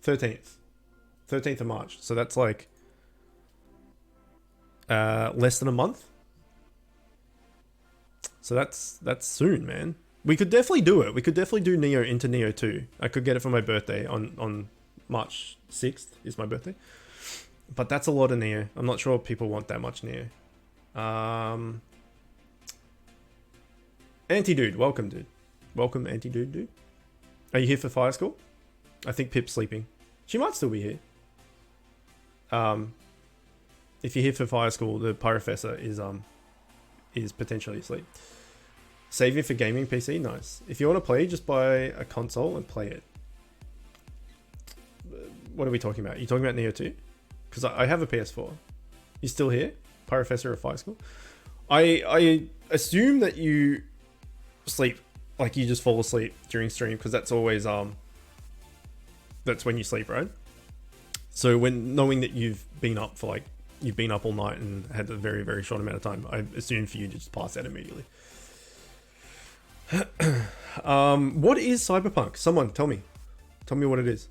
13th of March. So that's like less than a month. So that's soon, man. We could definitely do it. We could definitely do Neo into Neo 2. I could get it for my birthday on March 6th is my birthday. But that's a lot of Neo. I'm not sure people want that much Neo. Anti-Dude, welcome, dude. Welcome, Anti-Dude. Are you here for Fire School? I think Pip's sleeping. She might still be here. If you're here for Fire School, the Pyrofessor is potentially asleep. Saving for gaming PC, nice. If you want to play, just buy a console and play it. What are we talking about? Are you talking about Neo 2? Because I have a PS4. You still here? Pyrofessor of Fire School? I assume that you sleep, like you just fall asleep during stream, because that's always that's when you sleep, right? So when knowing that you've been up all night and had a very, very short amount of time, I assume for you to just pass out immediately. What is Cyberpunk? Someone tell me what it is.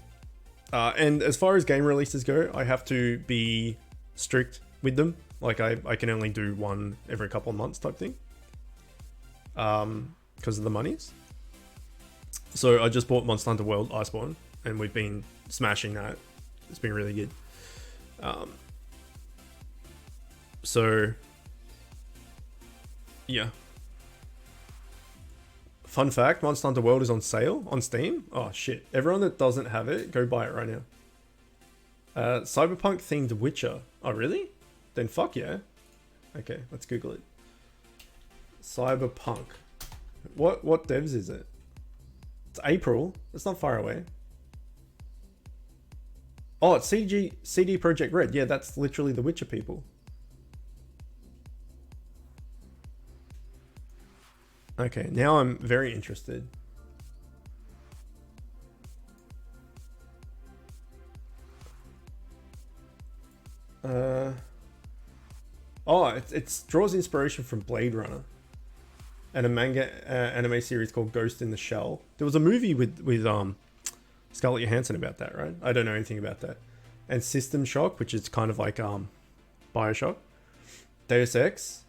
And as far as game releases go, I have to be strict with them. Like I can only do one every couple of months type thing. Because of the monies. So I just bought Monster Hunter World Iceborne, and we've been smashing that. It's been really good. So yeah. Fun fact, Monster Hunter World is on sale on Steam. Oh shit. Everyone that doesn't have it, go buy it right now. Cyberpunk themed Witcher. Oh really? Then fuck yeah. Okay, let's Google it. Cyberpunk. What devs is it? It's April. It's not far away. Oh, it's CD Projekt Red. Yeah, that's literally the Witcher people. Okay, now I'm very interested. Oh, it draws inspiration from Blade Runner and a manga anime series called Ghost in the Shell. There was a movie with Scarlett Johansson about that, right? I don't know anything about that. And System Shock, which is kind of like Bioshock. Deus Ex.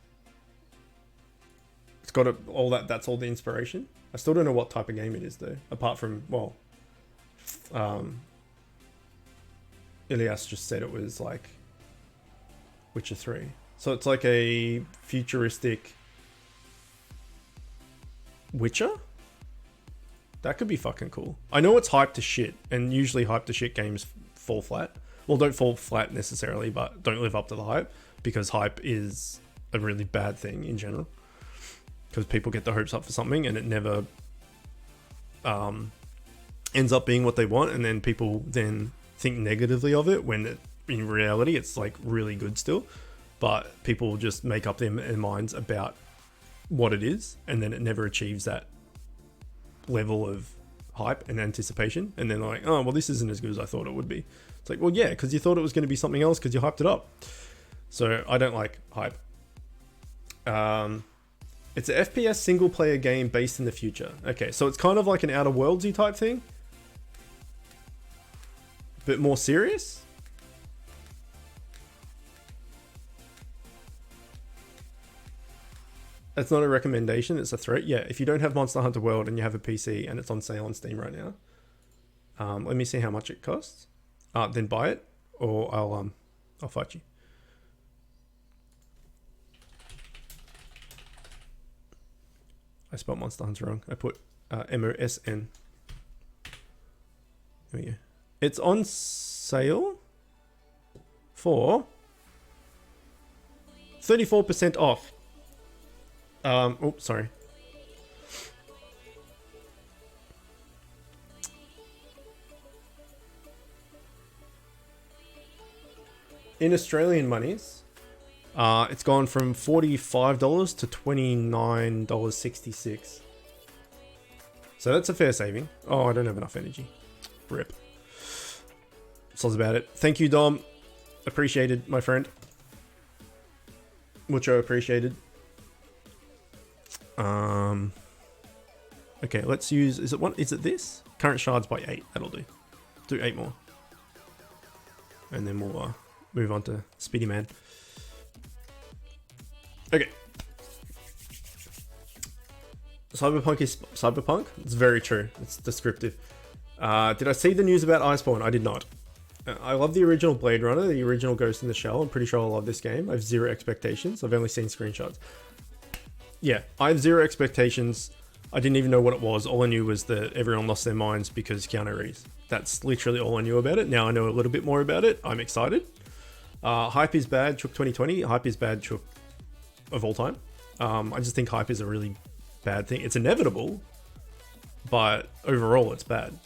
It's got all that. That's all the inspiration. I still don't know what type of game it is though. Apart from, well, Ilias just said it was like Witcher 3. So it's like a futuristic Witcher? That could be fucking cool. I know it's hyped to shit, and usually hyped to shit games fall flat. Well, don't fall flat necessarily, but don't live up to the hype, because hype is a really bad thing in general. Because people get their hopes up for something and it never ends up being what they want, and then people then think negatively of it when in reality it's like really good still. But people just make up their minds about what it is, and then it never achieves that level of hype and anticipation, and then like, oh well, this isn't as good as I thought it would be. It's like, well, yeah, because you thought it was going to be something else because you hyped it up. So I don't like hype. It's an FPS single player game based in the future. Okay, so it's kind of like an Outer Worldsy type thing, but more serious. That's not a recommendation, it's a threat. Yeah, if you don't have Monster Hunter World and you have a PC and it's on sale on Steam right now, let me see how much it costs. Then buy it, or I'll fight you. I spelled Monster Hunter wrong. I put MOSN. There we go. It's on sale for 34% off. Oops, sorry. In Australian monies, it's gone from $45 to $29.66. So that's a fair saving. Oh, I don't have enough energy. Rip. Sounds about it. Thank you, Dom. Appreciated, my friend. Mucho appreciated. Okay, let's use, is it this? Current shards by 8, that'll do. Do 8 more. And then we'll move on to Speedy Man. Okay. Cyberpunk is cyberpunk? It's very true. It's descriptive. Did I see the news about Iceborne? I did not. I love the original Blade Runner, the original Ghost in the Shell. I'm pretty sure I love this game. I have zero expectations. I've only seen screenshots. Yeah, I have zero expectations. I didn't even know what it was. All I knew was that everyone lost their minds because Keanu Reeves. That's literally all I knew about it. Now I know a little bit more about it. I'm excited. Hype is bad, Chook 2020. Hype is bad, Chook of all time. I just think hype is a really bad thing. It's inevitable, but overall it's bad.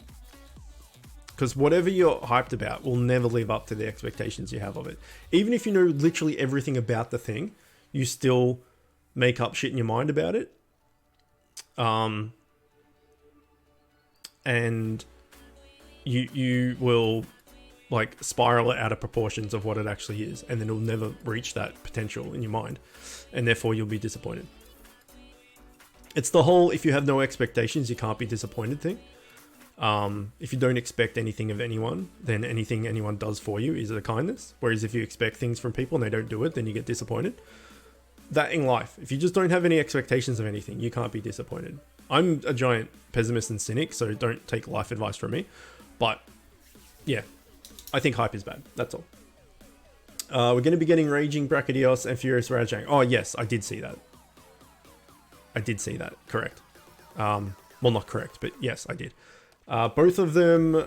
Because whatever you're hyped about will never live up to the expectations you have of it. Even if you know literally everything about the thing, you still make up shit in your mind about it. And you will like spiral it out of proportions of what it actually is, and then it'll never reach that potential in your mind, and therefore you'll be disappointed. It's the whole if you have no expectations you can't be disappointed thing. If you don't expect anything of anyone, then anything anyone does for you is a kindness. Whereas if you expect things from people and they don't do it, then you get disappointed. That in life, if you just don't have any expectations of anything, you can't be disappointed. I'm a giant pessimist and cynic, so don't take life advice from me. But yeah, I think hype is bad. That's all. We're going to be getting Raging Brachydios and Furious Rajang. Oh yes, I did see that. I did see that. Correct. Well, not correct, but yes, I did. Both of them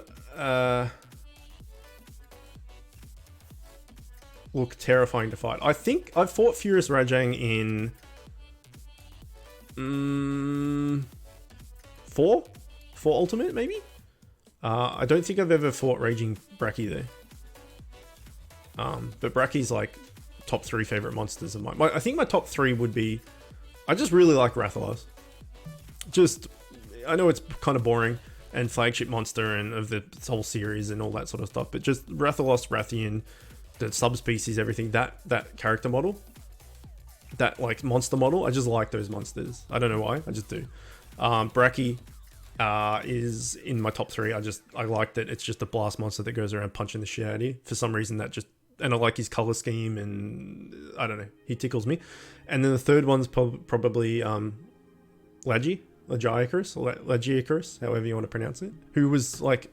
look terrifying to fight. I think I've fought Furious Rajang in 4 Ultimate, maybe? I don't think I've ever fought Raging Brachy though. But Brachy's like top 3 favorite monsters of mine. I think my top 3 would be, I just really like Rathalos. Just, I know it's kind of boring, and flagship monster and of the whole series and all that sort of stuff, but just Rathalos, Rathian, the subspecies, everything, that character model, that like monster model, I just like those monsters. I don't know why, I just do. Brachy is in my top 3. I like that it's just a blast monster that goes around punching the shit out of you. For some reason that just, and I like his color scheme, and I don't know, he tickles me. And then the third one's probably Lagiacrus, however you want to pronounce it, who was like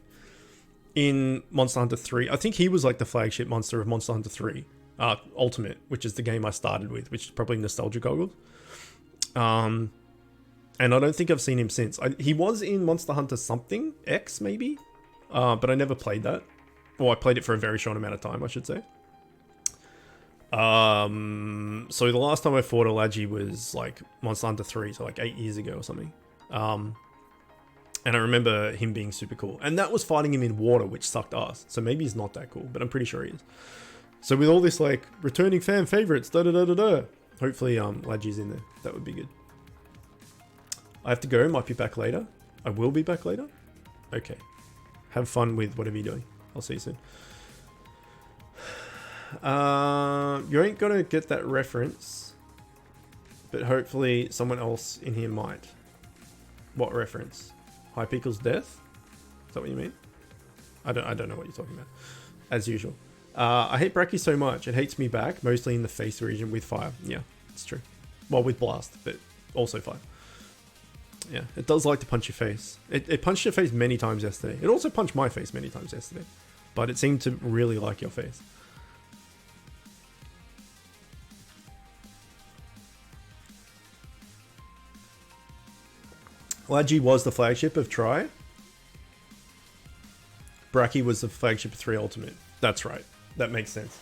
in Monster Hunter 3. I think he was like the flagship monster of Monster Hunter 3 Ultimate, which is the game I started with, which is probably nostalgia goggles. And I don't think I've seen him since. He was in Monster Hunter something X maybe, but I never played that. Well, I played it for a very short amount of time, I should say. So the last time I fought a Lagi was like Monster Hunter 3, so like 8 years ago or something. And I remember him being super cool, and that was fighting him in water, which sucked ass. So maybe he's not that cool, but I'm pretty sure he is. So with all this like returning fan favorites, hopefully Lagi's in there. That would be good. I have to go, might be back later. I will be back later. Okay. Have fun with whatever you're doing. I'll see you soon. You ain't gonna get that reference, but hopefully someone else in here might. What reference? Hypixel's death? Is that what you mean? I don't know what you're talking about. As usual. I hate Bracky so much. It hates me back, mostly in the face region with fire. Yeah, it's true. Well, with blast, but also fire. Yeah, it does like to punch your face. It punched your face many times yesterday. It also punched my face many times yesterday. But it seemed to really like your face. Lagi was the flagship of Tri. Bracky was the flagship of 3 Ultimate. That's right. That makes sense.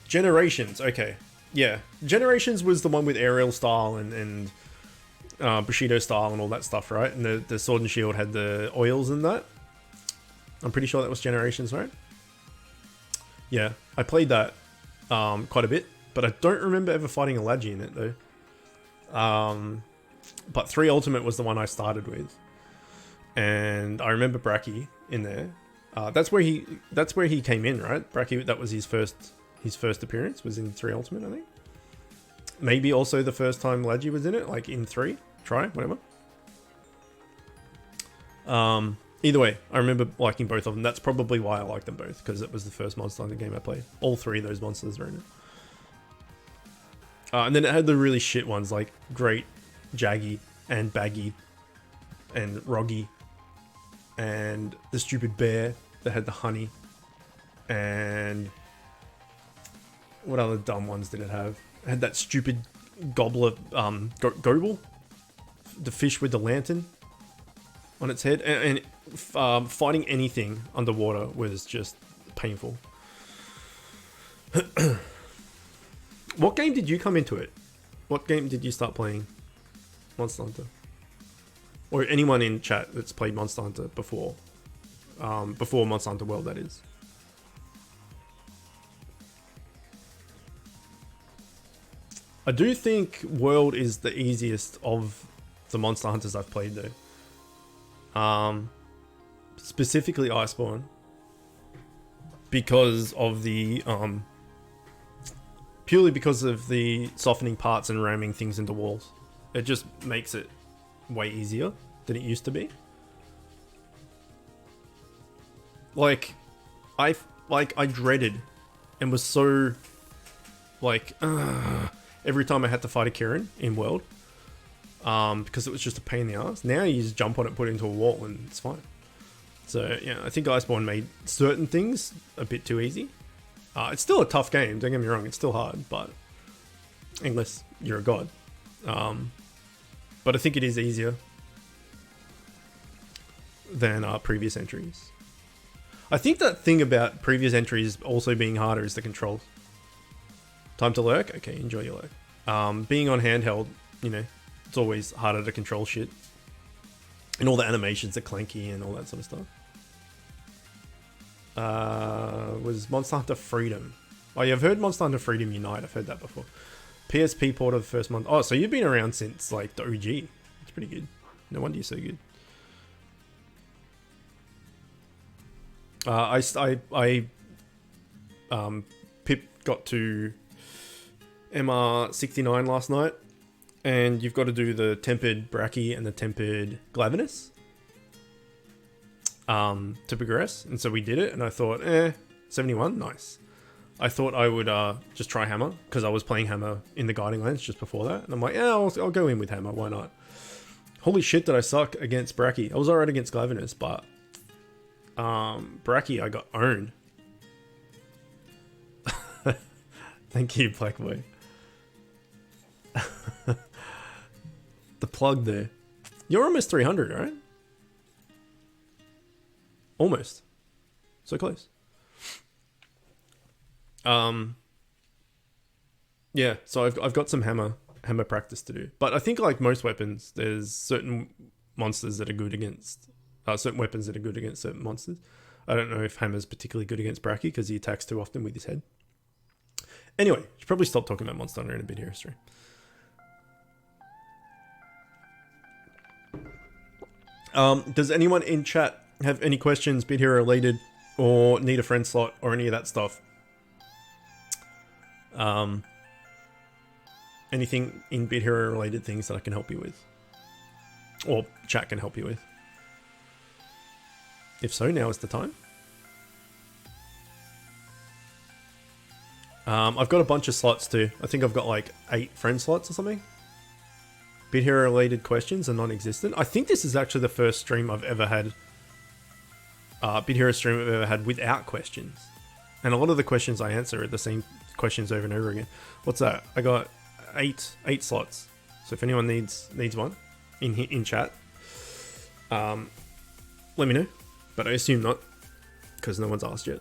Generations. Okay. Yeah. Generations was the one with aerial style and Bushido style and all that stuff, right? And the Sword and Shield had the oils and that. I'm pretty sure that was Generations, right? Yeah. I played that quite a bit, but I don't remember ever fighting a Lagi in it, though. But 3 Ultimate was the one I started with. And I remember Bracky in there. That's where he came in, right? Bracky, that was his first appearance, was in 3 Ultimate, I think. Maybe also the first time Lagi was in it, like in 3, Try, whatever. Either way, I remember liking both of them. That's probably why I like them both, because it was the first Monster Hunter game I played. All 3 of those monsters were in it. And then it had the really shit ones like Great, Jaggy, and Baggy, and Roggy, and the stupid bear that had the honey, and what other dumb ones did it have? It had that stupid gobbler, Gobble, the fish with the lantern on its head, and fighting anything underwater was just painful. What game did you come into it? What game did you start playing Monster Hunter? Or anyone in chat that's played Monster Hunter before. Before Monster Hunter World, that is. I do think World is the easiest of the Monster Hunters I've played, though. Specifically Iceborne. Because of the... purely because of the softening parts and ramming things into walls. It just makes it way easier than it used to be. Like I dreaded and was so like every time I had to fight a Kieran in World, because it was just a pain in the ass. Now you just jump on it, put it into a wall, and it's fine. So yeah, I think Iceborne made certain things a bit too easy. It's still a tough game, don't get me wrong, it's still hard, but unless you're a god. But I think it is easier than previous entries. I think that thing about previous entries also being harder is the controls. Time to lurk? Okay, enjoy your lurk. Being on handheld, you know, it's always harder to control shit. And all the animations are clanky and all that sort of stuff. Was Monster Hunter Freedom. Oh yeah, I've heard Monster Hunter Freedom Unite, I've heard that before. PSP port of the first month. Oh, so you've been around since like the OG. It's pretty good. No wonder you're so good. Pip got to MR69 last night, and you've got to do the tempered Bracky and the tempered Glavenus to progress, and so we did it, and I thought, 71, nice. I thought I would just try Hammer, because I was playing Hammer in the Guiding Lands just before that, and I'm like, yeah, I'll go in with Hammer, why not? Holy shit, did I suck against Bracky. I was alright against Glavenus, but Bracky, I got owned. Thank you, Black Boy. The plug there. You're almost 300, right? Almost. So close. Yeah, so I've got some hammer practice to do. But I think like most weapons, there's certain monsters that are good against certain weapons that are good against certain monsters. I don't know if Hammer's particularly good against Bracky because he attacks too often with his head. Anyway, should probably stop talking about Monster Hunter in a bit here, stream. Does anyone in chat have any questions, Bit Hero related, or need a friend slot, or any of that stuff? Anything in Bit Hero related things that I can help you with, or chat can help you with? If so, now is the time. I've got a bunch of slots too. I think I've got like 8 friend slots or something. Bit Hero related questions are non-existent. I think this is actually the first stream I've ever had. Bit Hero stream I've ever had without questions. And a lot of the questions I answer are the same questions over and over again. What's that? I got 8 slots. So if anyone needs one in chat, let me know. But I assume not, because no one's asked yet.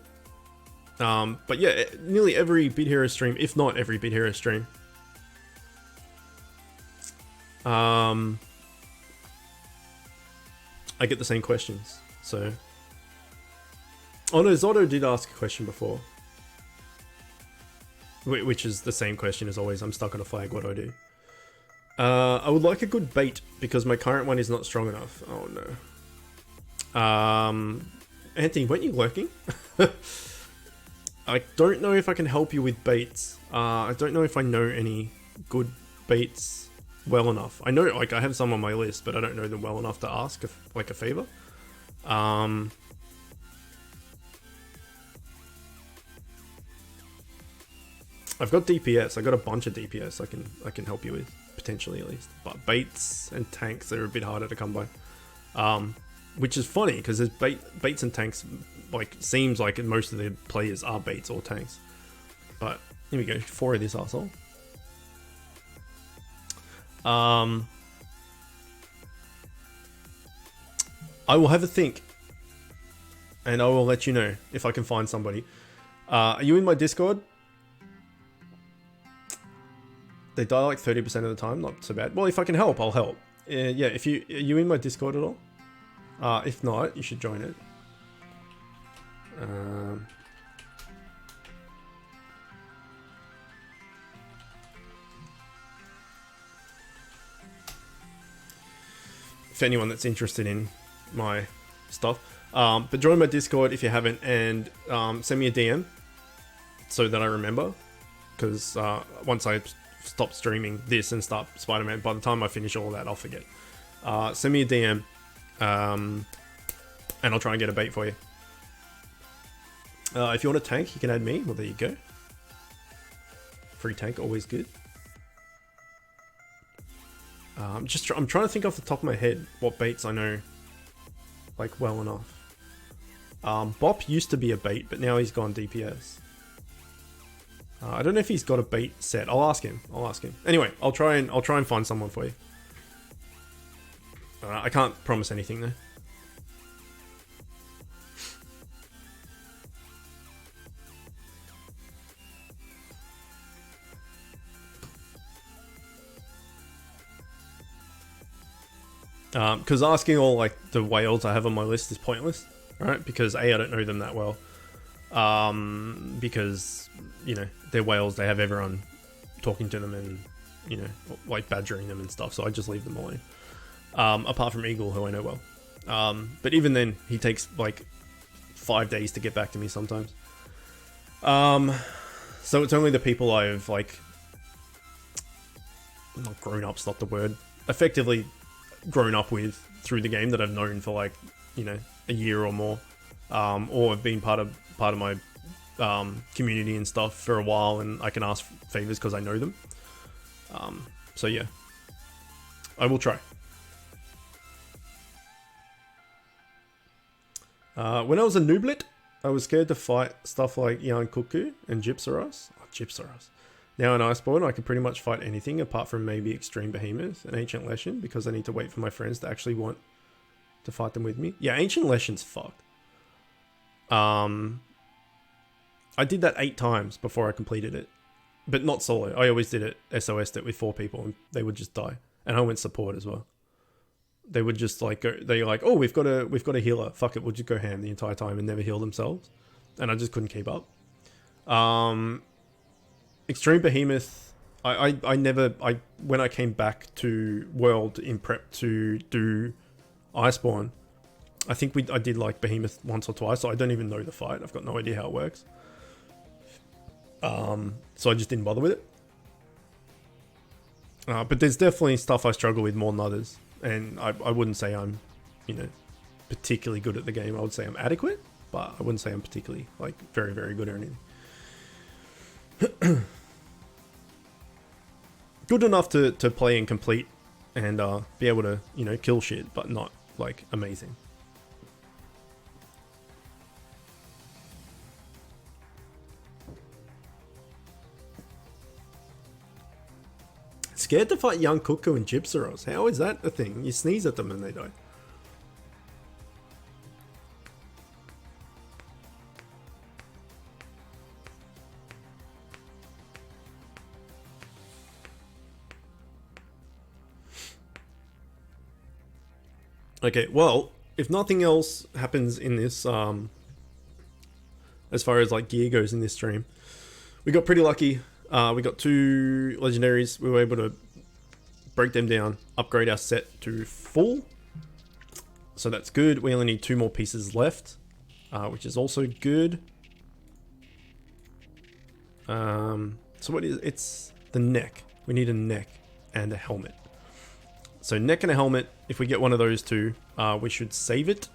But yeah, nearly every Bit Hero stream, if not every Bit Hero stream, I get the same questions. So, oh no, Zotto did ask a question before, which is the same question as always. I'm stuck on a flag. What do I do? I would like a good bait because my current one is not strong enough. Oh no. Anthony, weren't you lurking? I don't know if I can help you with baits. I don't know if I know any good baits well enough. I know, like, I have some on my list, but I don't know them well enough to ask, like, a favor. I've got DPS. I got a bunch of DPS I can help you with, potentially at least. But baits and tanks are a bit harder to come by. Which is funny because there's baits and tanks. Like, seems like most of the players are baits or tanks. But here we go, 4 of this arsehole. I will have a think, and I will let you know if I can find somebody. Are you in my Discord? They die like 30% of the time, not so bad. Well, if I can help, I'll help. Yeah, are you in my Discord at all? If not, you should join it. For anyone that's interested in my stuff, but join my Discord if you haven't, and send me a DM so that I remember, because once I stop streaming this and start Spider-Man, by the time I finish all that, I'll forget. Send me a DM, and I'll try and get a bait for you. If you want a tank, you can add me. Well, there you go. Free tank, always good. I'm trying to think off the top of my head what baits I know, like, well enough. Bop used to be a bait, but now he's gone DPS. I don't know if he's got a bait set. I'll ask him. Anyway, I'll try and find someone for you. I can't promise anything though. Because asking all, like, the whales I have on my list is pointless, right? Because A, I don't know them that well. Because, you know, they're whales, they have everyone talking to them and, you know, like, badgering them and stuff, so I just leave them alone. Apart from Eagle, who I know well. But even then, he takes, like, 5 days to get back to me sometimes. So it's only the people I've, like, not grown up's not the word, effectively grown up with through the game that I've known for, like, you know, a year or more, or have been part of my community and stuff for a while, and I can ask favors because I know them. So yeah, I will try. When I was a nooblet, I was scared to fight stuff like Yarn Cuckoo and Gypsaros. Oh, Gypsaros. Now in Iceborne, I can pretty much fight anything apart from maybe Extreme Behemoth and Ancient Leshen, because I need to wait for my friends to actually want to fight them with me. Yeah, Ancient Leshen's fucked. I did that 8 times before I completed it, but not solo. I always did it, SOS'd it with 4 people, and they would just die. And I went support as well. They would just, like, go, they're like, oh, we've got a healer. Fuck it, we'll just go ham the entire time and never heal themselves. And I just couldn't keep up. Extreme Behemoth, I when I came back to World in prep to do Iceborne. I think I did like Behemoth once or twice, so I don't even know the fight. I've got no idea how it works. So I just didn't bother with it. But there's definitely stuff I struggle with more than others. And I wouldn't say I'm, you know, particularly good at the game. I would say I'm adequate, but I wouldn't say I'm particularly, like, very, very good or anything. Good enough to play and complete and be able to, you know, kill shit, but not, like, amazing. Scared to fight young Cuckoo and Gypsaros. How is that a thing? You sneeze at them and they die. Okay, well, if nothing else happens in this, as far as like gear goes in this stream, we got pretty lucky. We got 2 legendaries. We were able to break them down, upgrade our set to full. So that's good. We only need 2 more pieces left, which is also good. So what is it's the neck. We need a neck and a helmet. So neck and a helmet, if we get one of those 2, we should save it.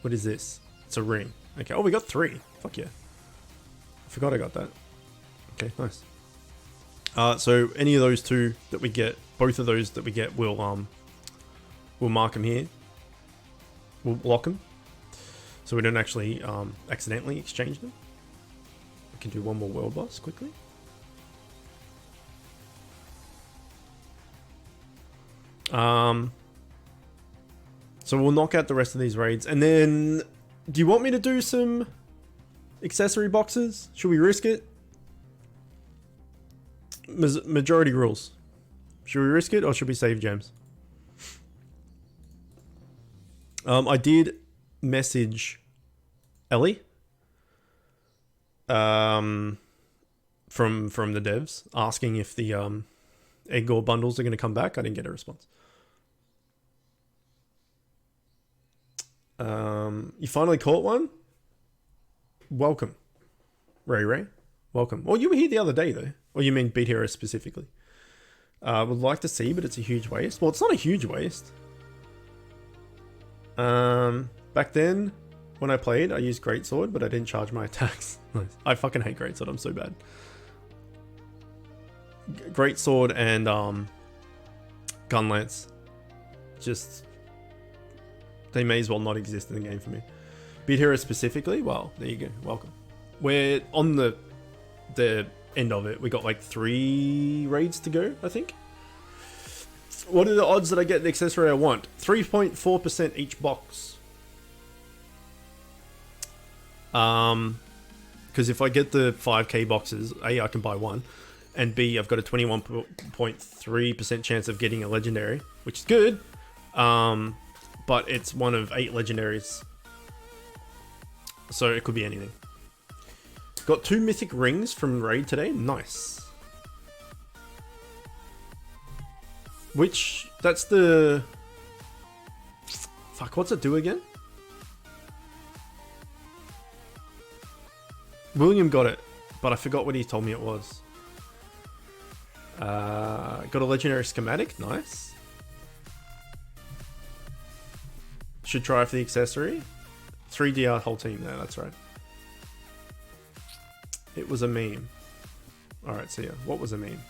What is this? It's a ring. Okay, oh, we got 3. Fuck yeah. I forgot I got that. Okay, nice. So any of those 2 that we get, both of those that we get, we'll mark them here. We'll block them, so we don't actually accidentally exchange them. We can do one more world boss quickly. So we'll knock out the rest of these raids, and then do you want me to do some accessory boxes? Should we risk it? Majority rules. Should we risk it or should we save gems? I did message Ellie from the devs asking if the egg ore bundles are going to come back. I didn't get a response. You finally caught one? Welcome. Ray. Welcome. Well, you were here the other day though. Or you mean Beat Hero specifically? Would like to see, but it's a huge waste. Well, it's not a huge waste. Back then, when I played, I used Greatsword, but I didn't charge my attacks. I fucking hate Greatsword, I'm so bad. Greatsword and Gunlance, just, they may as well not exist in the game for me. Beat Hero specifically, well, there you go, welcome. We're on the end of it. We got like 3 raids to go, I think. What are the odds that I get the accessory I want? 3.4% each box. Because if I get the 5k boxes, A, I can buy one, and B, I've got a 21.3% chance of getting a legendary, which is good. But it's one of 8 legendaries, so it could be anything. Got 2 mythic rings from raid today. Nice. Which, that's the... Fuck, what's it do again? William got it, but I forgot what he told me it was. Got a legendary schematic. Nice. Should try for the accessory. 3DR whole team there, that's right. It was a meme. Alright, see ya. What was a meme?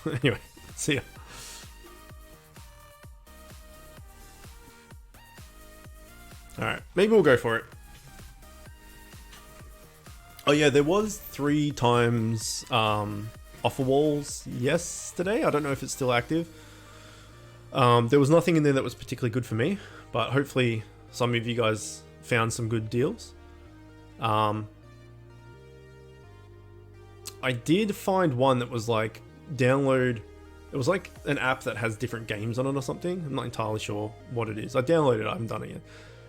Anyway, see ya. Alright, maybe we'll go for it. Oh yeah, there was 3 times offer walls yesterday. I don't know if it's still active. There was nothing in there that was particularly good for me, but hopefully some of you guys found some good deals. I did find one that was like download. It was like an app that has different games on it or something. I'm not entirely sure what it is. I downloaded it, I haven't done it yet.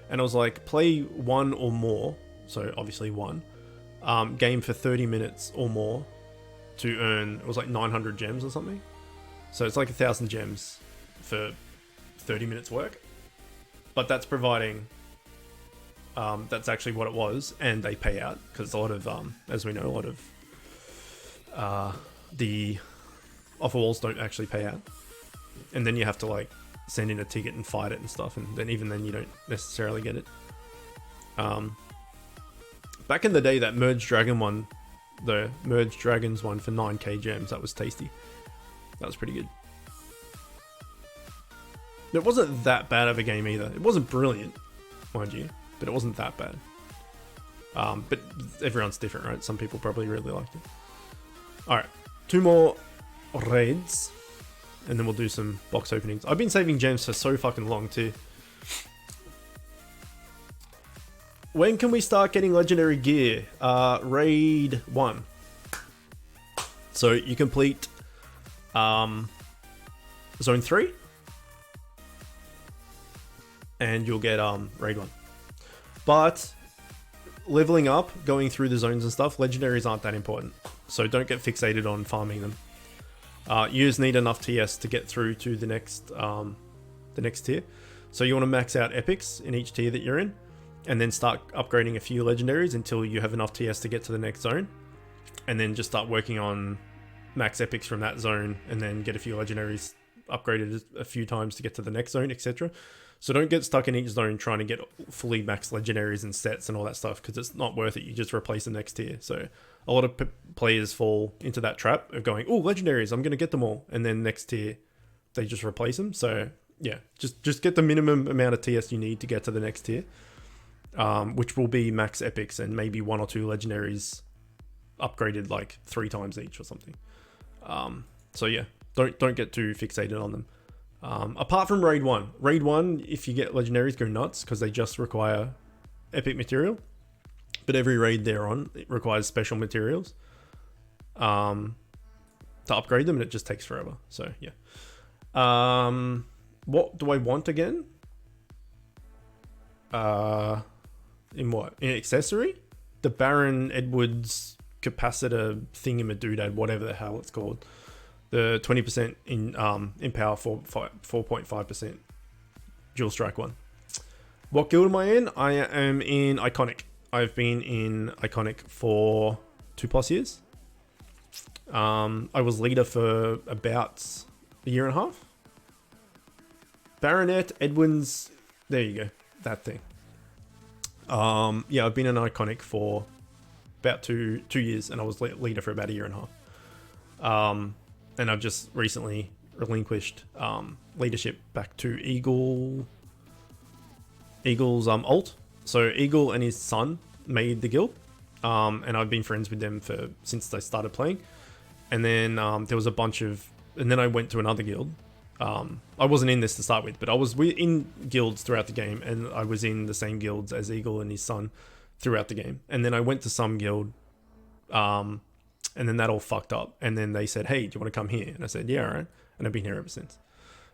And it was like play 1 or more, so obviously 1 game for 30 minutes or more to earn, it was like 900 gems or something. So it's like 1,000 gems for 30 minutes work. but that's providing that's actually what it was, and they pay out because a lot of as we know, a lot of the offer walls don't actually pay out, and then you have to like send in a ticket and fight it and stuff, and then even then you don't necessarily get it. Back in the day, that Merged Dragon one, the Merged Dragons one for 9k gems, that was tasty. That was pretty good. It wasn't that bad of a game either. It wasn't brilliant, mind you, but it wasn't that bad. But everyone's different, right? Some people probably really liked it. Alright, 2 more raids, and then we'll do some box openings. I've been saving gems for so fucking long too. When can we start getting legendary gear? Raid 1. So you complete Zone 3, and you'll get Raid 1. But leveling up, going through the zones and stuff, legendaries aren't that important. So don't get fixated on farming them. You just need enough TS to get through to the next tier. So you want to max out epics in each tier that you're in, and then start upgrading a few legendaries until you have enough TS to get to the next zone, and then just start working on max epics from that zone, and then get a few legendaries upgraded a few times to get to the next zone, etc. So don't get stuck in each zone trying to get fully max legendaries and sets and all that stuff, because it's not worth it. You just replace the next tier. So a lot of players fall into that trap of going, oh, legendaries, I'm going to get them all, and then next tier they just replace them. So yeah, just get the minimum amount of TS you need to get to the next tier, which will be max epics and maybe 1 or 2 legendaries upgraded like 3 times each or something. So yeah, don't get too fixated on them. Apart from Raid 1, if you get legendaries, go nuts, because they just require epic material. But every raid they're on, it requires special materials to upgrade them, and it just takes forever. So yeah. What do I want again? In what? In accessory? The Baron Edwards capacitor thingamadoodad, whatever the hell it's called. The 20% in power, 4.5% dual strike one. What guild am I in? I am in Iconic. I've been in Iconic for 2+ years. I was leader for about a year and a half. Baronet, Edwin's, there you go, that thing. Yeah, I've been in Iconic for about two years, and I was leader for about a year and a half. And I've just recently relinquished leadership back to Eagle's alt. So Eagle and his son made the guild, and I've been friends with them since they started playing. And then there was a bunch of, and then I went to another guild. I wasn't in this to start with, but I was in guilds throughout the game, and I was in the same guilds as Eagle and his son throughout the game. And then I went to some guild, and then that all fucked up. And then they said, hey, do you want to come here? And I said, yeah, all right. And I've been here ever since.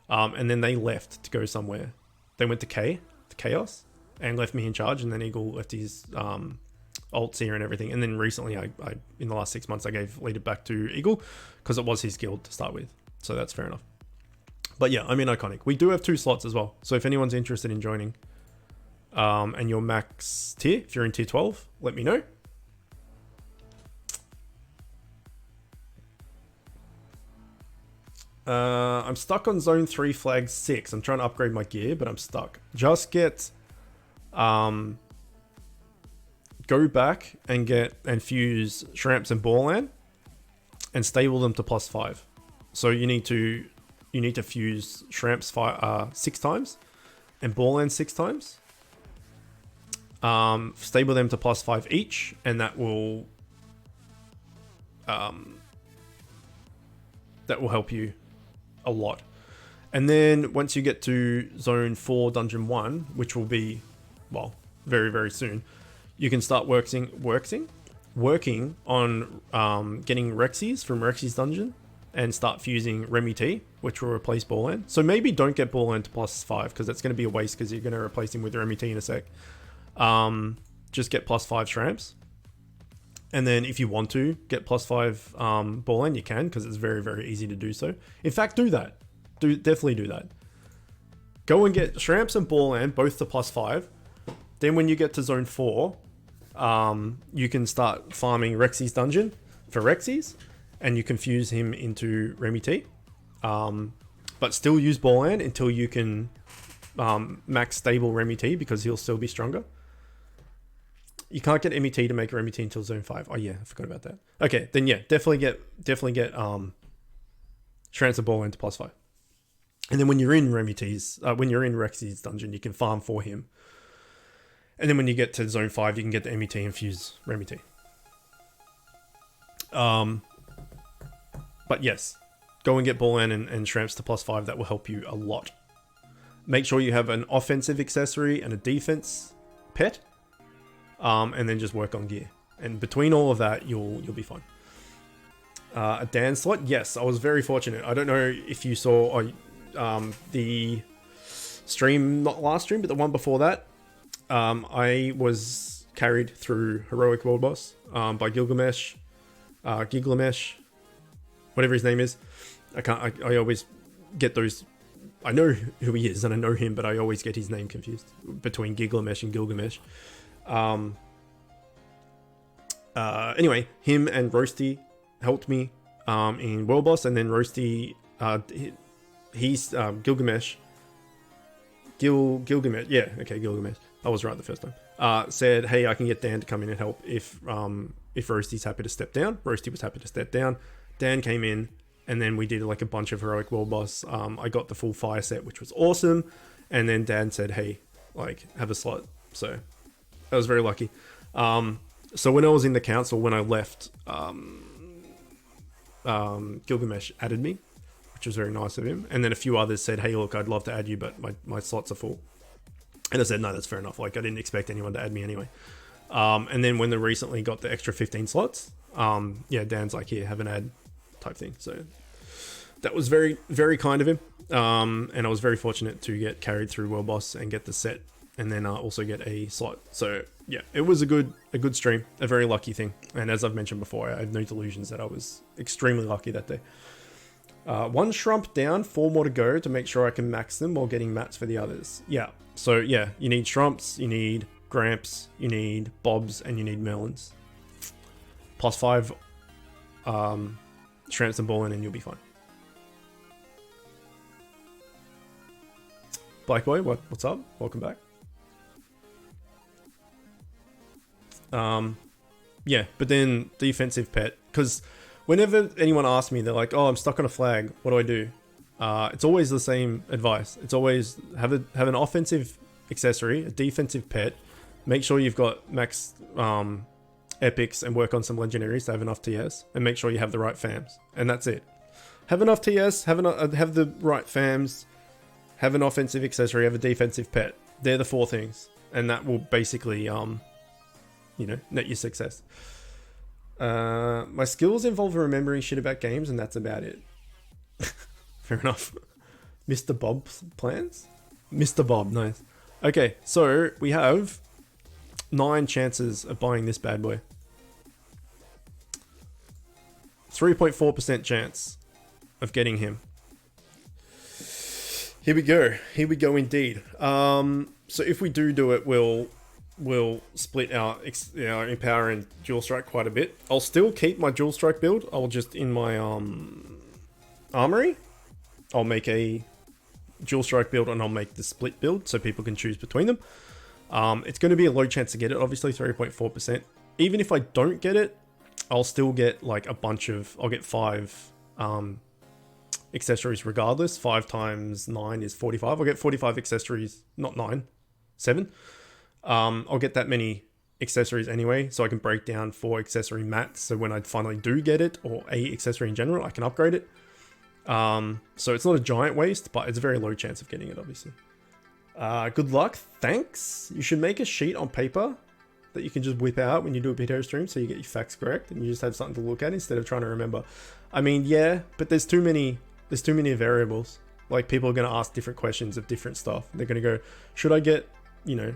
And then they left to go somewhere. They went to Chaos, and left me in charge. And then Eagle left his alts here and everything. And then recently, I in the last 6 months, I gave leader back to Eagle because it was his guild to start with. So that's fair enough. But yeah, I'm in Iconic. We do have 2 slots as well. So if anyone's interested in joining, and you're max tier, if you're in tier 12, let me know. I'm stuck on zone 3 flag 6. I'm trying to upgrade my gear, but I'm stuck. Just get, go back and fuse Shramps and Borland and stable them to +5. So you need to fuse Shramps 6 times and Borland 6 times. Stable them to +5 each, and that will help you a lot. And then once you get to zone 4 dungeon 1, which will be, well, very, very soon, you can start working on getting Rexies from Rexy's dungeon and start fusing Remy T, which will replace Borland. So maybe don't get Borland to +5, because that's going to be a waste, because you're going to replace him with Remy T in a sec. Just get +5 Shramps. And then if you want to get +5 Borland, you can, because it's very, very easy to do so. In fact, do that. Definitely do that. go and get Shramps and Ballland, both to +5. Then when you get to zone 4, you can start farming Rexy's dungeon for Rexy's, and you can fuse him into Remy T. But still use Ballland until you can max stable Remy T, because he'll still be stronger. You can't get MET to make Remy T until zone 5. Oh yeah, I forgot about that. Okay, then yeah, definitely get Shramps and Ballland to +5. And then when you're in when you're in Rexy's dungeon, you can farm for him. And then when you get to zone 5, you can get the MET and fuse Remy T. But yes, go and get Ballland and Shramps to +5. That will help you a lot. Make sure you have an offensive accessory and a defense pet. And then just work on gear. And between all of that, you'll be fine. A Dan slot? Yes, I was very fortunate. I don't know if you saw the stream, not last stream, but the one before that. I was carried through Heroic World Boss by Gilgamesh, whatever his name is. I always get those. I know who he is and I know him, but I always get his name confused between Gilgamesh and Gilgamesh. Anyway, him and Roasty helped me in World Boss, and then Roasty, he's Gilgamesh. Gilgamesh, yeah, okay, Gilgamesh. I was right the first time. Said, hey, I can get Dan to come in and help if Roasty's happy to step down. Roasty was happy to step down. Dan came in, and then we did like a bunch of Heroic World Boss. I got the full fire set, which was awesome. And then Dan said, hey, like, have a slot. So I was very lucky. So when I was in the council, when I left, Gilgamesh added me, which was very nice of him. And then a few others said, hey, look, I'd love to add you, but my slots are full. And I said, no, that's fair enough. Like, I didn't expect anyone to add me anyway. And then when they recently got the extra 15 slots, yeah, Dan's like, here, have an ad type thing. So that was very, very kind of him. And I was very fortunate to get carried through World Boss and get the set, and then also get a slot. So yeah, it was a good stream, a very lucky thing. And as I've mentioned before, I have no delusions that I was extremely lucky that day. 1 Shrump down, 4 more to go to make sure I can max them while getting mats for the others. Yeah, so yeah, you need Shrumps, you need Gramps, you need Bobs, and you need Melons. +5 Shramps and Ballin, and you'll be fine. Black Boy, what's up? Welcome back. Yeah, but then defensive pet, because whenever anyone asks me, they're like, oh, I'm stuck on a flag, what do I do? It's always the same advice. It's always have an offensive accessory, a defensive pet, make sure you've got max epics, and work on some legendaries to have enough TS, and make sure you have the right fams, and that's it. Have enough TS, have the right fams, have an offensive accessory, have a defensive pet. They're the 4 things, and that will basically you know, net your success. My skills involve remembering shit about games, and that's about it. Fair enough. Mr. Bob's plans? Mr. Bob, nice. Okay, so we have 9 chances of buying this bad boy. 3.4% chance of getting him. Here we go. Here we go indeed. So if we do it, we'll split our Empower and Dual Strike quite a bit. I'll still keep my Dual Strike build. I'll just, in my Armory, I'll make a Dual Strike build, and I'll make the split build so people can choose between them. It's going to be a low chance to get it, obviously, 3.4%. Even if I don't get it, I'll still get like a bunch of, I'll get 5 accessories regardless. 5 times 9 is 45. I'll get 45 accessories, not 9, 7. I'll get that many accessories anyway, so I can break down 4 accessory mats, so when I finally do get it, or a accessory in general, I can upgrade it. So it's not a giant waste, but it's a very low chance of getting it, obviously. Good luck, thanks. You should make a sheet on paper that you can just whip out when you do a video stream, so you get your facts correct, and you just have something to look at instead of trying to remember. I mean, yeah, but there's too many variables. Like, people are going to ask different questions of different stuff. They're going to go, should I get, you know,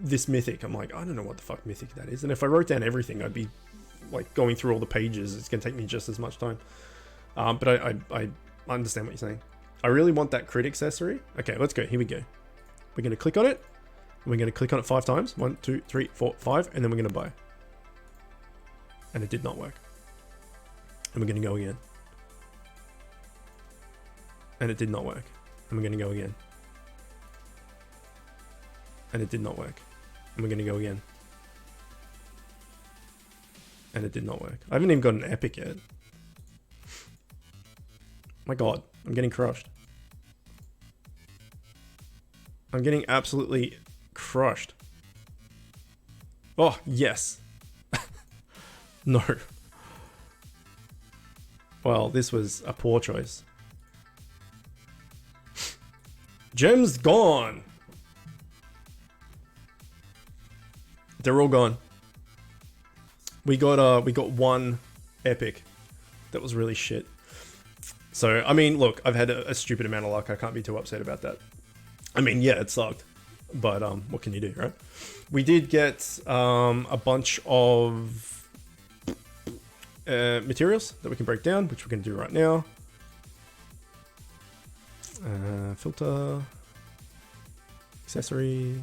this mythic? I'm like, I don't know what the fuck mythic that is. And if I wrote down everything, I'd be like going through all the pages. It's going to take me just as much time. But I understand what you're saying. I really want that crit accessory. Okay, let's go. Here we go. We're going to click on it. We're going to click on it 5 times. 1, 2, 3, 4, 5. And then we're going to buy. And it did not work. And we're going to go again. And it did not work. And we're going to go again. And it did not work. And we're going to go again. And it did not work. I haven't even got an epic yet. My god, I'm getting crushed. I'm getting absolutely crushed. Oh, yes. No. Well, this was a poor choice. Gems gone. They're all gone. We got one epic that was really shit. So, I mean, look, I've had a stupid amount of luck. I can't be too upset about that. I mean, yeah, it sucked. But what can you do, right? We did get a bunch of materials that we can break down, which we're going to do right now. Filter. Accessories.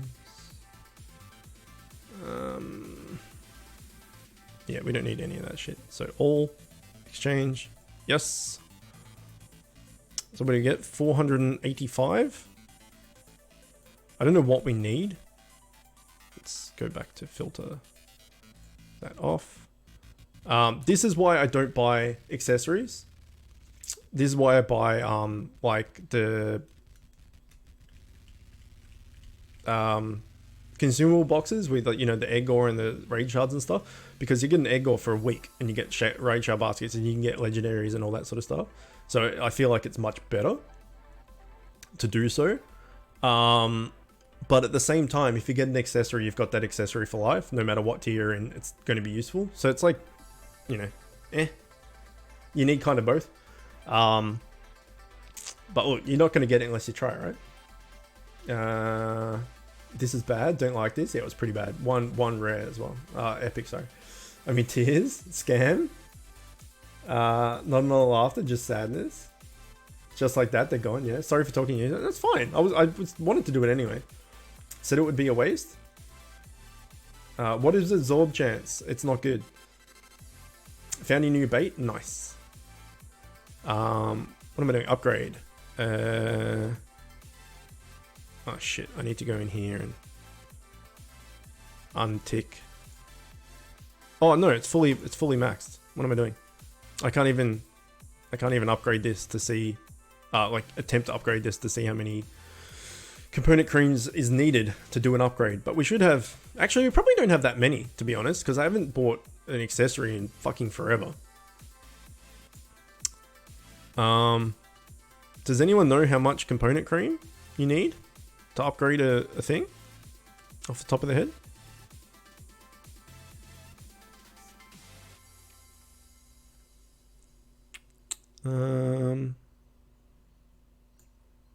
Yeah, we don't need any of that shit. So all exchange. Yes. So what do we get? 485. I don't know what we need. Let's go back to filter that off. This is why I don't buy accessories. This is why I buy like the consumable boxes with, you know, the egg ore and the raid shards and stuff, because you get an egg ore for a week and you get raid shard baskets and you can get legendaries and all that sort of stuff. So I feel like it's much better to do so. But at the same time, if you get an accessory, you've got that accessory for life, no matter what tier you're in, it's going to be useful. So it's like, you know, you need kind of both. But look, you're not going to get it unless you try, right? This is bad. Don't like this. Yeah, it was pretty bad. One rare as well. Epic, sorry. I mean, tears, scam. Not another laughter, just sadness. Just like that, they're gone. Yeah, sorry for talking to you. That's fine. I wanted to do it anyway. Said it would be a waste. What is the Zorb chance? It's not good. Found a new bait. Nice. What am I doing? Upgrade. Oh shit, I need to go in here and untick. Oh no, it's fully maxed. What am I doing? I can't even upgrade this to see, like attempt to upgrade this to see how many component creams is needed to do an upgrade. But we should have, actually we probably don't have that many, to be honest, because I haven't bought an accessory in fucking forever. Does anyone know how much component cream you need to upgrade a thing off the top of the head?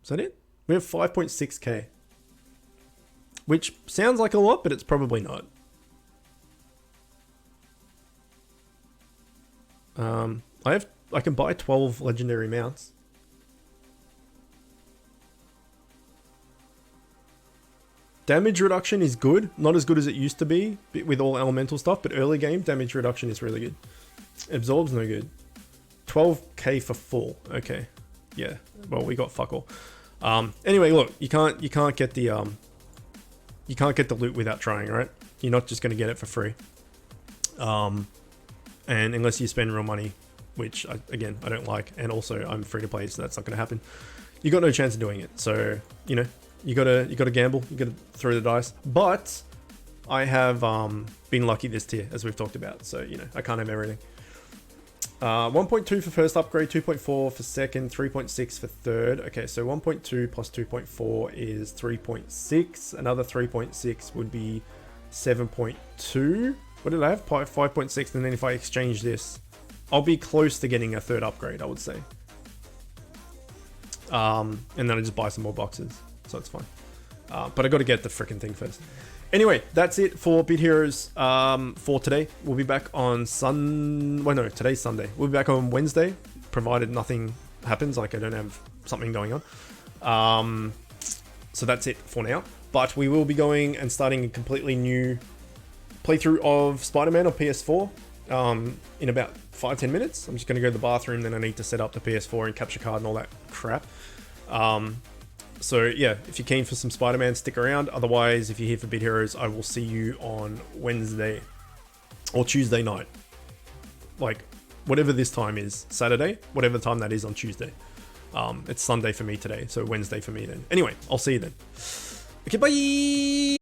Is that it? We have 5.6k, which sounds like a lot, but it's probably not. I can buy 12 legendary mounts. Damage reduction is good. Not as good as it used to be with all elemental stuff, but early game damage reduction is really good. Absorb's no good. 12k for full. Okay. Yeah. Well, we got fuck all. Anyway, look, you can't get the loot without trying, right? You're not just going to get it for free. And unless you spend real money, which again, I don't like, and also I'm free to play, so that's not going to happen. You got no chance of doing it. So, you know, you gotta gamble, you gotta throw the dice. But I have been lucky this tier, as we've talked about. So, you know, I can't have everything. 1.2 for first upgrade, 2.4 for second, 3.6 for third. Okay, so 1.2 plus 2.4 is 3.6. Another 3.6 would be 7.2. What did I have? 5.6. And then if I exchange this, I'll be close to getting a third upgrade, I would say. And then I just buy some more boxes. So it's fine. But I got to get the freaking thing first. Anyway, that's it for Bit Heroes for today. We'll be back on well, no, today's Sunday. We'll be back on Wednesday, provided nothing happens. Like I don't have something going on. So that's it for now. But we will be going and starting a completely new playthrough of Spider-Man on PS4 in about 5-10 minutes. I'm just going to go to the bathroom, then I need to set up the PS4 and capture card and all that crap. So yeah, if you're keen for some Spider-Man, stick around. Otherwise, if you're here for Bit Heroes, I will see you on Wednesday or Tuesday night. Like, whatever this time is, Saturday, whatever time that is on Tuesday. It's Sunday for me today, so Wednesday for me then. Anyway, I'll see you then. Okay, bye!